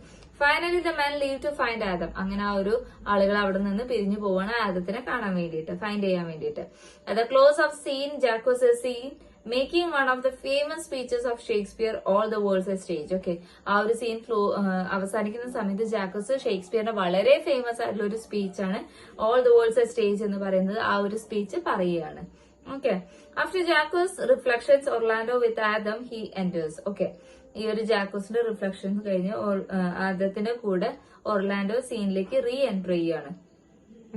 Finally the man leave to find Adam. അങ്ങനെ ആ ഒരു ആളുകൾ അവിടെ നിന്ന് പിരിഞ്ഞു പോവാണ് ആദത്തിനെ കാണാൻ വേണ്ടിയിട്ട്, ഫൈൻഡ് ചെയ്യാൻ വേണ്ടിയിട്ട്. At the close of scene Jaques is seen making one of the famous speeches of Shakespeare all the world's a stage. Okay, ആ ഒരു സീൻ അവസാനിക്കുന്ന സമയത്ത് ജാക്കസ് ഷേക്സ്പിയറിന്റെ വളരെ ഫേമസ് ആയിട്ടുള്ള ഒരു സ്പീച്ചാണ് all the world's a stage എന്ന് പറയുന്നത്. ആ ഒരു സ്പീച്ച് പറയുകയാണ്. Okay, after Jaques reflections Orlando with Adam he enters. Okay, ഈ ഒരു ജാക്കോസിന്റെ റിഫ്ലക്ഷൻസ് കഴിഞ്ഞ് ആദത്തിന്റെ കൂടെ ഒർലാൻഡോ സീനിലേക്ക് റീ എൻറ്റർ ചെയ്യാണ്.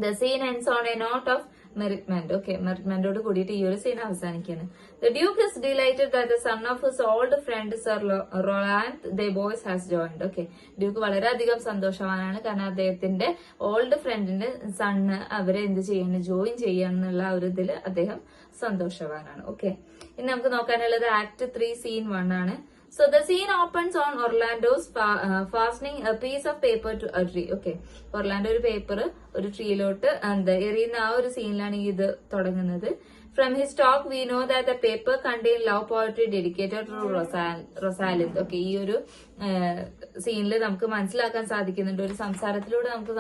The scene ends on a note of merriment. Okay, മെറിറ്റ്മെന്റോട് കൂടിയിട്ട് ഈ ഒരു സീൻ അവസാനിക്കുകയാണ്. The duke is delighted that the son of his old friend sir Roland de Boys has joined. Okay, Duke വളരെയധികം സന്തോഷവാനാണ്, കാരണം അദ്ദേഹത്തിന്റെ ഓൾഡ് ഫ്രണ്ടിന്റെ സണ്ണ് അവരെ എന്ത് ചെയ്യാണ്, ജോയിൻ ചെയ്യാന്നുള്ള ഒരു ഇതിൽ അദ്ദേഹം സന്തോഷവാനാണ്. ഓക്കെ, ഇനി നമുക്ക് നോക്കാനുള്ളത് Act 3 Scene 1 ആണ്. So the scene opens on Orlando's fastening a piece of paper to a tree. Okay, Orlando ഒരു പേപ്പർ ഒരു ട്രീയിലോട്ട് എറിയുന്ന ആ ഒരു സീനിലാണ് ഇത് തുടങ്ങുന്നത്. From his talk we know that the paper contained love poetry dedicated to Rosalind. Okay, ഈ ഒരു സീനിൽ നമുക്ക് മനസ്സിലാക്കാൻ സാധിക്കുന്നുണ്ട്, ഒരു സംസാരത്തിലൂടെ നമുക്ക്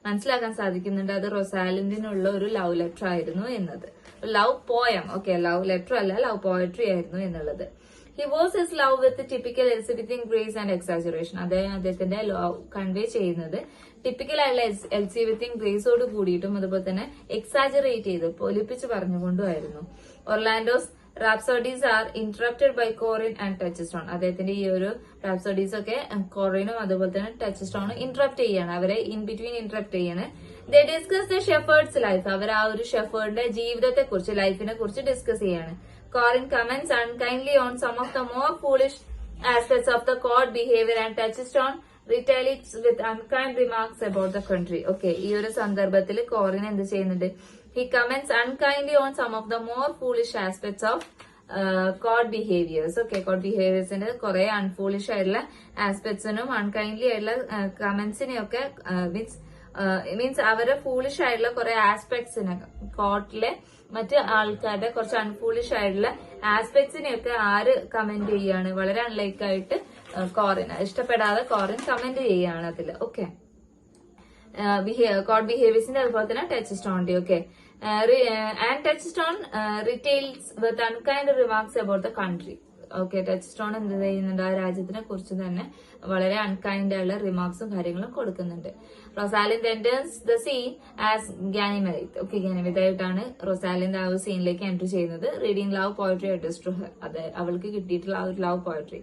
മനസ്സിലാക്കാൻ സാധിക്കുന്നുണ്ട് അത് റൊസാലിൻഡിനുള്ള ഒരു ലവ് ലെറ്റർ ആയിരുന്നു എന്നത്. Love poem. Okay, love letter അല്ല, ലവ് പോയട്രി ആയിരുന്നു എന്നുള്ളത്. He was his love with typical Elizabethan grace and exaggeration. അദ്ദേഹത്തിന്റെ ലവ് കൺവേ ചെയ്യുന്നത് ടിപ്പിക്കൽ ആയിട്ടുള്ള എൽസിബത്തിൻ ഗ്രേസോട് കൂടിയിട്ടും അതുപോലെ തന്നെ എക്സാജറേറ്റ് ചെയ്ത് പൊലിപ്പിച്ച് പറഞ്ഞുകൊണ്ടുമായിരുന്നു. Orlando's rhapsodies are interrupted by Corin and Touchstone. അദ്ദേഹത്തിന്റെ ഈ ഒരു റാപ്സോഡീസ് ഒക്കെ കോറിനും അതുപോലെ തന്നെ ടച്ച് സ്റ്റോണും ഇന്ററപ്റ്റ് ചെയ്യാണ്, അവരെ ഇൻ ബിറ്റ്വീൻ ഇന്ററപ്റ്റ് ചെയ്യാണ്. ദേ ഡിസ്കസ് ദ ഷെഫേർഡ്സ് ലൈഫ്. അവർ ആ ഒരു ഷെഫേർഡിന്റെ ജീവിതത്തെ കുറിച്ച്, ലൈഫിനെ കുറിച്ച് ഡിസ്കസ് ചെയ്യാണ്. Corin comments unkindly on some of the more foolish aspects of the court behavior and Touchstone retaliates with unkind remarks about the country. Okay, ഈ ഒരു സന്ദർഭത്തിൽ കോറിൻ എന്ത് ചെയ്യുന്നുണ്ട്, he comments unkindly on some of the more foolish aspects of court behaviors. Okay, court behavioursന്റെ കുറെ അൺഫൂളിഷ് ആയിട്ടുള്ള ആസ്പെക്ട്സിനും അൺകൈൻഡ്ലി ആയിട്ടുള്ള കമന്റ്സിനെയൊക്കെ means means അവരെ foolish ആയിട്ടുള്ള കുറെ ആസ്പെക്ട്സിനെ, കോർട്ടിലെ മറ്റ് ആൾക്കാരുടെ കുറച്ച് അൺഫൂളിഷ് ആയിട്ടുള്ള ആസ്പെക്ട്സിനെയൊക്കെ ആര് കമന്റ് ചെയ്യാണ്? വളരെ അൺലൈക്ക് ആയിട്ട് കോറിൻ, ഇഷ്ടപ്പെടാതെ കോറിൻ കമന്റ് ചെയ്യാണ് അതിൽ. ഓക്കെ, കോർട്ട് ബിഹേവിയേഴ്സിന്റെ അതുപോലെ തന്നെ ടച്ച് സ്റ്റോണിന്റെ. Okay, and Touchstone retails with unkind remarks about the country. Okay, Touchstone എന്ത് ചെയ്യുന്നുണ്ട്? ആ രാജ്യത്തിനെ കുറിച്ച് തന്നെ വളരെ അൺകൈൻഡ് ആയുള്ള റിമാർക്സും കാര്യങ്ങളും കൊടുക്കുന്നുണ്ട്. Rosalind enters the scene as Ganymede. Okay, ഗാനിമെദായിട്ടാണ് റൊസാലിൻഡ് ആ ഒരു സീനിലേക്ക് എൻട്രി ചെയ്യുന്നത്. Reading love poetry addressed to her. അത് അവൾക്ക് കിട്ടിയിട്ടുള്ള ആ ഒരു ലവ് പോയട്രി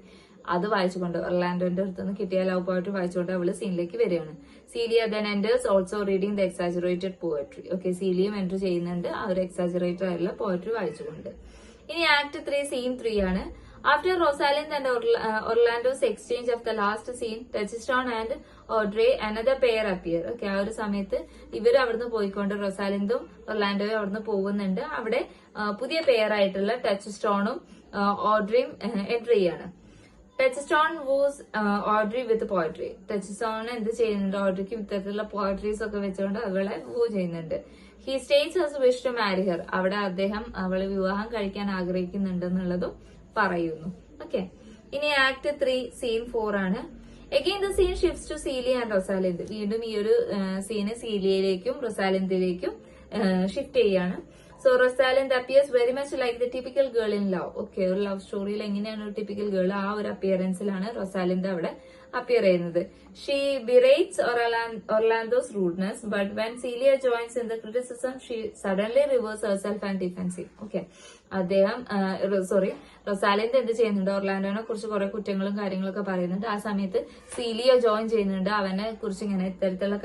അത് വായിച്ചുകൊണ്ട്, ഒർലാൻഡോന്റെ അടുത്ത് നിന്ന് കിട്ടിയ ലവ് പോയട്രി വായിച്ചുകൊണ്ട് അവള് സീനിലേക്ക് വരികയാണ്. Celia then enters also reading the exaggerated poetry. Okay, സീലിയും എൻട്രി ചെയ്യുന്നുണ്ട് ആ ഒരു എക്സാജറേറ്റഡ് ആയിട്ടുള്ള പോയട്രി വായിച്ചുകൊണ്ട്. ഇനി ആക്ട് 3 സീൻ 3 ആണ്. After Rosalind and Orlando's exchange of the last scene, Touchstone and Audrey, another pair appear. Okay, ആ ഒരു സമയത്ത് ഇവർ അവിടുന്ന് പോയിക്കൊണ്ട്, റൊസാലിൻഡും ഒർലാൻഡോയും അവിടുന്ന് പോകുന്നുണ്ട്. അവിടെ പുതിയ പെയർ ആയിട്ടുള്ള ടച്ച് സ്റ്റോണും ഓഡ്രിയും എൻട്രി ചെയ്യാണ്. ടച്ച് സ്റ്റോൺ വൂസ് ഓഡ്രി വിത്ത് പോയട്രി. ടച്ച് സ്റ്റോൺ എന്ത് ചെയ്യുന്നുണ്ട്? ഓഡ്രിക്ക് ഇത്തരത്തിലുള്ള പോയട്രീസ് ഒക്കെ വെച്ചുകൊണ്ട് അവളെ വൂ ചെയ്യുന്നുണ്ട്. He states his wish to marry her. അവിടെ അദ്ദേഹം അവളെ വിവാഹം കഴിക്കാൻ ആഗ്രഹിക്കുന്നുണ്ടെന്നുള്ളതും പറയുന്നു. ഓക്കെ, ഇനി ആക്ട് 3 സീൻ 4 ആണ്. Again the scene shifts to Celia and Rosalind. വീണ്ടും ഈ ഒരു സീന് സീലിയയിലേക്കും റൊസാലിൻഡിലേക്കും ഷിഫ്റ്റ് ചെയ്യാണ്. So Rosalind appears very much like the typical girl in love. Okay, ഒരു ലവ് സ്റ്റോറിയിൽ എങ്ങനെയാണ് ഒരു ടിപ്പിക്കൽ ഗേൾ, ആ ഒരു അപ്പിയറൻസിലാണ് റൊസാലിൻഡ് അവിടെ അപ്പിയർ ചെയ്യുന്നത്. She berates Orlando's rudeness, but when Celia joins in the criticism she suddenly reverses herself and defensive. Okay, Rosalind എന്ത് ചെയ്യുന്നുണ്ട്? ഒർലാൻഡോനെ കുറിച്ച് കുറെ കുറ്റങ്ങളും കാര്യങ്ങളൊക്കെ പറയുന്നുണ്ട്. ആ സമയത്ത് സീലിയ ജോയിൻ ചെയ്യുന്നുണ്ട്. അവനെ കുറിച്ച് ഇങ്ങനെ ഇത്തരത്തിലുള്ള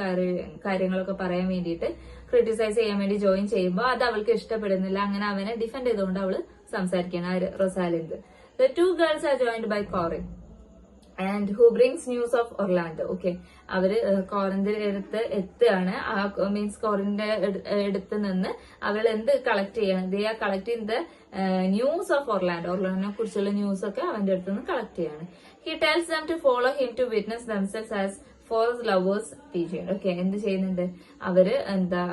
കാര്യങ്ങളൊക്കെ പറയാൻ വേണ്ടിയിട്ട്, ക്രിട്ടിസൈസ് ചെയ്യാൻ വേണ്ടി ജോയിൻ ചെയ്യുമ്പോൾ അത് അവൾക്ക് ഇഷ്ടപ്പെടുന്നില്ല. അങ്ങനെ അവനെ ഡിഫെൻഡ് ചെയ്തുകൊണ്ട് അവള് സംസാരിക്കുകയാണ് Rosalind. The two girls are joined by Corin and who brings news of Orlando. Okay, അവര് കോറിന്റെ അടുത്ത് എത്തുകയാണ്. മീൻസ് കോറിന്റെ അടുത്ത് നിന്ന് അവൾ എന്ത് കളക്ട് ചെയ്യാണ്? They are collecting the news of Orlando. ഒർലാൻഡോനെ കുറിച്ചുള്ള ന്യൂസ് ഒക്കെ അവന്റെ അടുത്ത് നിന്ന് കളക്ട് ചെയ്യാണ്. He tells them to follow him to witness damsels as forest lovers period. Okay, എന്ത് ചെയ്യുന്നുണ്ട് അവര്?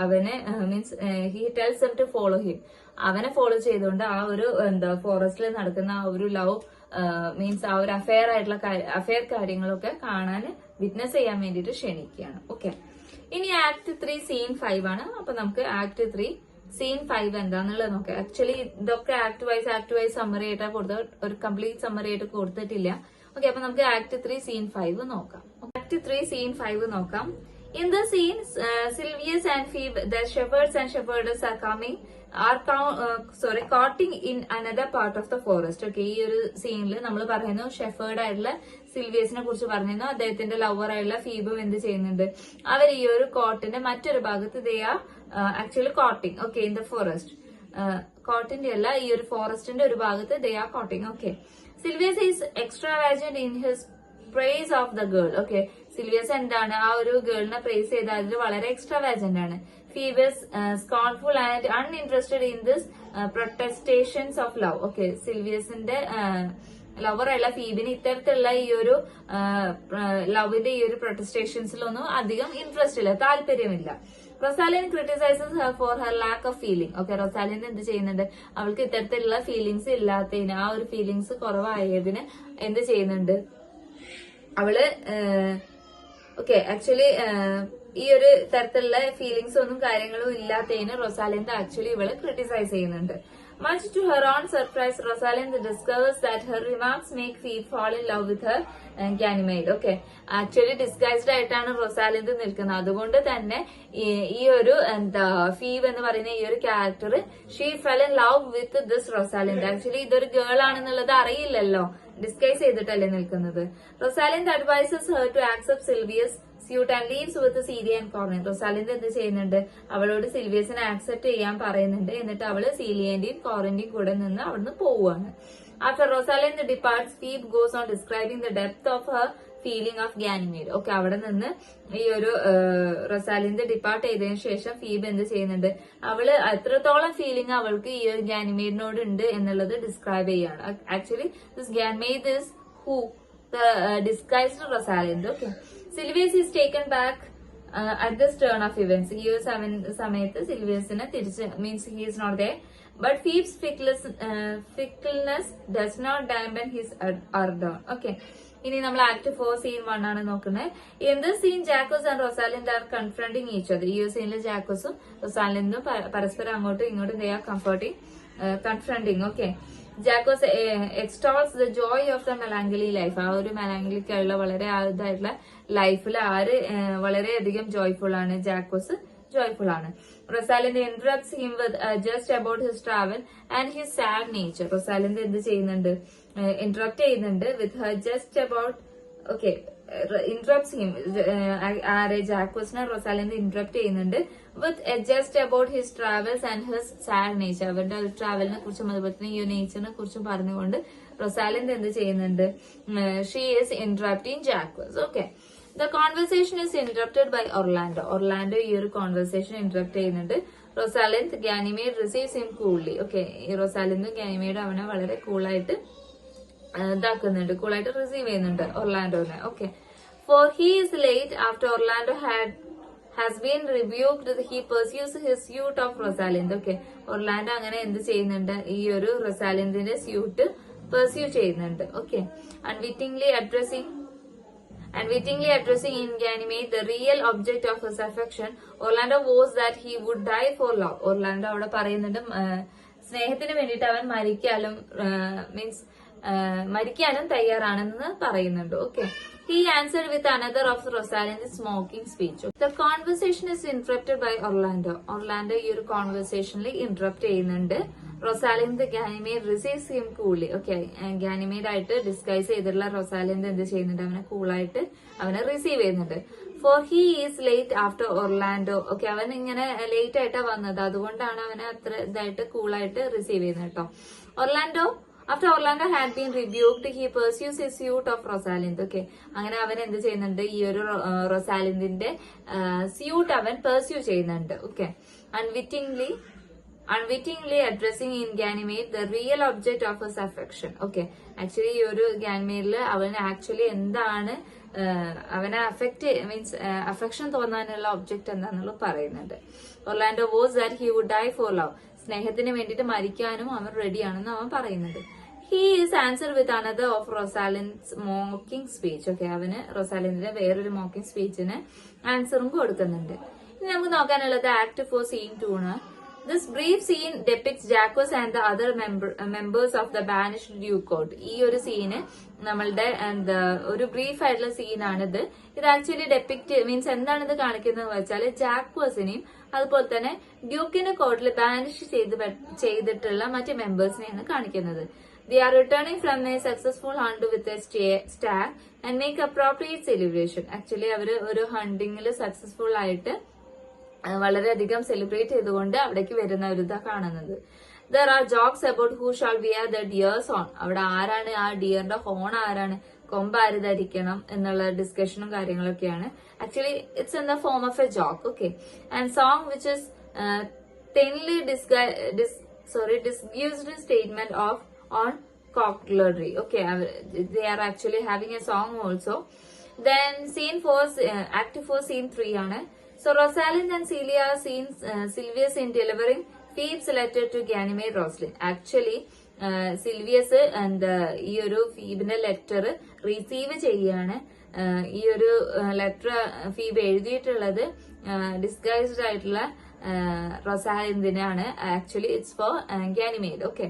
അവനെ means he tells them to follow him. അവനെ ഫോളോ ചെയ്തുകൊണ്ട് ആ ഒരു ഫോറസ്റ്റിൽ നടക്കുന്ന ആ ഒരു ലവ് മീൻസ് ആ ഒരു അഫെയർ കാര്യങ്ങളൊക്കെ കാണാൻ, വിറ്റ്നസ് ചെയ്യാൻ വേണ്ടിയിട്ട് ക്ഷണിക്കുകയാണ്. ഓക്കെ, ഇനി ആക്ട് 3 സീൻ 5 ആണ്. അപ്പൊ നമുക്ക് ആക്ട് 3 സീൻ 5 എന്താന്നുള്ളത് നോക്കാം. ആക്ച്വലി ഇതൊക്കെ ആക്ട് വൈസ് സമ്മറി ആയിട്ടാണ് കൊടുത്തത്, ഒരു കംപ്ലീറ്റ് സമ്മറി ആയിട്ട് കൊടുത്തിട്ടില്ല. ഓക്കെ, അപ്പൊ നമുക്ക് ആക്ട് 3 സീൻ 5 നോക്കാം. ആക്ട് 3 സീൻ 5 നോക്കാം. In the scene, Sylvius and Phoebe, the shepherds and shepherdess are courting in another part of the forest. Okay, ഈ ഒരു സീനിൽ നമ്മൾ പറയുന്നു ഷെഫേർഡ് ആയിട്ടുള്ള സിൽവിയസിനെ കുറിച്ച് പറഞ്ഞിരുന്നു. അദ്ദേഹത്തിന്റെ ലവർ ആയിട്ടുള്ള ഫീബും എന്ത് ചെയ്യുന്നുണ്ട്? അവർ ഈ ഒരു കോർട്ടിന്റെ മറ്റൊരു ഭാഗത്ത് they are actually courting. Okay, in the forest. കോർട്ടിന്റെ അല്ല, ഈ ഒരു ഫോറസ്റ്റിന്റെ ഒരു ഭാഗത്ത് they are courting. Okay, Silvius is extravagant in his praise of the girl. Okay, Silvius എന്താണ്? ആ ഒരു ഗേളിനെ പ്രൈസ് ചെയ്ത് അതിൽ വളരെ എക്സ്ട്രാവാജന്റ് ആണ്. Phoebe scornful and uninterested in this protestations of love. Okay, സിൽവിയസിന്റെ ലവറുള്ള ഫീബിന് ഇത്തരത്തിലുള്ള ഈ ഒരു ലവിന്റെ ഈ ഒരു പ്രൊട്ടസ്റ്റേഷൻസിലൊന്നും അധികം ഇൻട്രസ്റ്റ് ഇല്ല, താല്പര്യമില്ല. Rosalind criticises her for her lack of feeling. Okay, Rosalind എന്ത് ചെയ്യുന്നുണ്ട്? അവൾക്ക് ഇത്തരത്തിലുള്ള ഫീലിങ്സ് ഇല്ലാത്തതിന്, ആ ഒരു ഫീലിങ്സ് കുറവായതിന് എന്ത് ചെയ്യുന്നുണ്ട്? അവള് ഓക്കെ, ആക്ച്വലി ഈ ഒരു തരത്തിലുള്ള ഫീലിങ്സ് ഒന്നും കാര്യങ്ങളും ഇല്ലാത്തതിന് റൊസാലിൻഡ് ആക്ച്വലി ഇവള് ക്രിട്ടിസൈസ് ചെയ്യുന്നുണ്ട്. Much to her own surprise, Rosalind discovers that her remarks make Phoebe fall in love with her Ganymede. Okay, actually disguised ആയിട്ടാണ് റൊസാലിൻഡ് നിൽക്കുന്നത്. അതുകൊണ്ട് തന്നെ ഈ ഒരു ഫീബ് എന്ന് പറയുന്ന ഈ ഒരു character she fell in love with this Rosalind. Actually ഇതൊരു ഗേൾ ആണെന്നുള്ളത് അറിയില്ലല്ലോ, ഡിസ്ഗൈസ് ചെയ്തിട്ടല്ലേ നിൽക്കുന്നത്. Rosalind advises her to accept Silvius suit and leaves with Celia and Corin. Rosalind എന്ത് ചെയ്യുന്നുണ്ട്? അവളോട് സിൽവിയസിനെ ആക്സെപ്റ്റ് ചെയ്യാൻ പറയുന്നുണ്ട്. എന്നിട്ട് അവള് സീലിയന്റെയും കോറിന്റെയും കൂടെ നിന്ന് അവിടുന്ന് പോവുകയാണ്. After Rosalind departs, Phoebe goes on describing the depth of her feeling of Ganymede. Okay, അവിടെ നിന്ന് ഈ ഒരു റൊസാലിൻഡ് ഡിപ്പാർട്ട് ചെയ്തതിനു ശേഷം ഫീബ് എന്ത് ചെയ്യുന്നുണ്ട്? അവള് എത്രത്തോളം ഫീലിംഗ് അവൾക്ക് ഈ ഒരു ഗാനിമേഡിനോട് ഉണ്ട് എന്നുള്ളത് ഡിസ്ക്രൈബ് ചെയ്യാണ്. Actually this Ganymede is who? The disguised Rosalind. Okay, Sylvius is taken back at this turn of events, ഈ ഒരു സമയത്ത് സിൽവിയസിന് തിരിച്ച് means he is not they, but Phoebe's fickleness does not dampen his ardor. Okay, ഇനി നമ്മൾ act 4 scene 1 ആണ് നോക്കുന്നത്. In this scene Jaques and Rosalind are confronting each other. ഈ ഒരു സീനിൽ ജാക്കോസും റൊസാലിൻഡും പരസ്പരം അങ്ങോട്ടും ഇങ്ങോട്ടും they are confronting. Okay, Jaques extols the joy of the melancholy life. ആ ഒരു മെലാങ്കലിക്കുള്ള വളരെ ഇതായിട്ടുള്ള ലൈഫിൽ ആര് വളരെയധികം ജോയ്ഫുൾ ആണ്? ജാക്കോസ് ജോയ്ഫുൾ ആണ്. Rosalind interrupts him with just about his travel and his sad nature. Rosalind എന്ത് ചെയ്യുന്നുണ്ട്? ഇന്ററപ്റ്റ് ചെയ്യുന്നുണ്ട് with her just about. Okay, interrupts him, ആരെ? ജാക്കോസിനെ റൊസാലിൻഡ് ഇന്ററപ്റ്റ് ചെയ്യുന്നുണ്ട് with just about his travels and his sad nature. അവരുടെ ട്രാവലിനെ കുറിച്ചും അതുപോലെ തന്നെ ഈ നേച്ചറിനെ കുറിച്ചും പറഞ്ഞുകൊണ്ട് റൊസാലിൻഡ് എന്ത് ചെയ്യുന്നുണ്ട്? She is interrupting Jaques. Okay, the conversation is interrupted by Orlando. Orlando ഈ ഒരു കോൺവെർസേഷൻ ഇന്ററപ്റ്റ് ചെയ്യുന്നുണ്ട്. Rosalind Ganymede receives him coolly. Okay, ഈ റൊസാലിൻഡും ഗാനിമേഡും അവനെ വളരെ കൂളായിട്ട് ഇതാക്കുന്നുണ്ട്, കൂളായിട്ട് റിസീവ് ചെയ്യുന്നുണ്ട് ഒർലാൻഡോനെ. Okay, for he is late after Orlando has been rebuked he pursues his suit of Rosalind. Okay, Orlando അങ്ങനെ എന്ത് ചെയ്യുന്നുണ്ട്? ഈ ഒരു റൊസാലിൻഡിന്റെ സ്യൂട്ട് പെർസ്യൂ ചെയ്യുന്നുണ്ട്. Okay, unwittingly addressing in Ganymede the real object of his affection, Orlando vows that he would die for love. Orlando അവിടെ പറയുന്നുണ്ട് സ്നേഹത്തിന് വേണ്ടിയിട്ട് അവൻ മരിക്കാനും തയ്യാറാണെന്ന് പറയുന്നുണ്ട്. Okay, he answered with another of Rosalind's mocking speech. The conversation is interrupted by Orlando. Orlando ഈ ഒരു കോൺവെർസേഷനിൽ ഇന്ററപ്റ്റ് ചെയ്യുന്നുണ്ട്. Rosalind Ganymede receives him coolly. Okay, Ganymede ആയിട്ട് ഡിസ്ഗൈസ് ചെയ്തിട്ടുള്ള റൊസാലിൻഡ് എന്ത് ചെയ്യുന്നുണ്ട്? അവനെ കൂളായിട്ട് അവനെ റിസീവ് ചെയ്യുന്നുണ്ട്. For he is late after Orlando. Okay, അവൻ ഇങ്ങനെ ലേറ്റ് ആയിട്ടാ വന്നത്, അതുകൊണ്ടാണ് അവനെ അത്ര ഇതായിട്ട് കൂളായിട്ട് റിസീവ് ചെയ്യുന്നത് കേട്ടോ. After Orlando had been rebuked, he pursues his suit of Rosalind. Okay, അങ്ങനെ അവൻ എന്ത് ചെയ്യുന്നുണ്ട്? ഈ ഒരു റൊസാലിൻഡിന്റെ സ്യൂട്ട് അവൻ പെർസ്യൂ ചെയ്യുന്നുണ്ട്. Okay, unwittingly addressing in Ganymede the real object of his affection. Okay, actually ഈ ഒരു ഗാനിമേഡില് അവന് ആക്ച്വലി എന്താണ് അവനെ അഫെക്ഷൻ തോന്നാനുള്ള ഒബ്ജക്ട് എന്താണെന്നുള്ളത് പറയുന്നുണ്ട്. Orlando vows that he would die for love. സ്നേഹത്തിന് വേണ്ടിയിട്ട് മരിക്കാനും അവൻ റെഡിയാണെന്ന് അവൻ പറയുന്നുണ്ട്. He is answer with another of Rosalind's mocking speech. Okay, അവന് റൊസാലിൻഡിന്റെ വേറൊരു മോക്കിംഗ് സ്പീച്ചിന് ആൻസറും കൊടുക്കുന്നുണ്ട്. ഇനി നമുക്ക് നോക്കാനുള്ളത് ആക്ട് 4 സീൻ 2 ആണ്. This brief scene depicts Jacques and the other members of the banished Duke Court. ഈ ഒരു സീന് നമ്മളുടെ ഒരു ബ്രീഫ് ആയിട്ടുള്ള സീനാണിത്. ഇത് ആക്ച്വലി ഡെപ്പിക്ട് മീൻസ് എന്താണ് ഇത് കാണിക്കുന്നത് വെച്ചാൽ ജാക്വസിനെയും അതുപോലെ തന്നെ ഡ്യൂക്കിന്റെ കോർട്ടിൽ ബാനിഷ് ചെയ്തിട്ടുള്ള മറ്റ് മെമ്പേഴ്സിനെയാണ് കാണിക്കുന്നത്. They are returning from a successful hunt with a stag and make appropriate celebration. Actually അവര് ഒരു ഹണ്ടിങ്ങിൽ സക്സസ്ഫുൾ ആയിട്ട് വളരെയധികം സെലിബ്രേറ്റ് ചെയ്തുകൊണ്ട് അവിടേക്ക് വരുന്ന ഒരു ഇതാ കാണുന്നത്. There are jokes about who shall wear the deer's horn. അവിടെ ആരാണ് ആ ഡിയറിന്റെ ഹോൺ, ആരാണ് കൊമ്പ് ആര് ധരിക്കണം എന്നുള്ള ഡിസ്കഷനും കാര്യങ്ങളൊക്കെയാണ്. Actually it's in the form of A joke. Okay, and song which is thinly disguised statement of on cocklery. Okay, they are actually having a song also. Then scene 4, act 4 scene 3 ആണ്. So Rosalind and Celia seen Silvius in delivering Phoebe's letter to Ganymede Roslyn. Actually സിൽവിയസ് ഈ ഒരു ഫീബിന്റെ letter receive ചെയ്യാണ്. ഈ ഒരു letter ഫീബ് എഴുതിയിട്ടുള്ളത് disguised ആയിട്ടുള്ള റൊസാലിൻഡിനാണ്. Actually it's for Ganymede. Okay,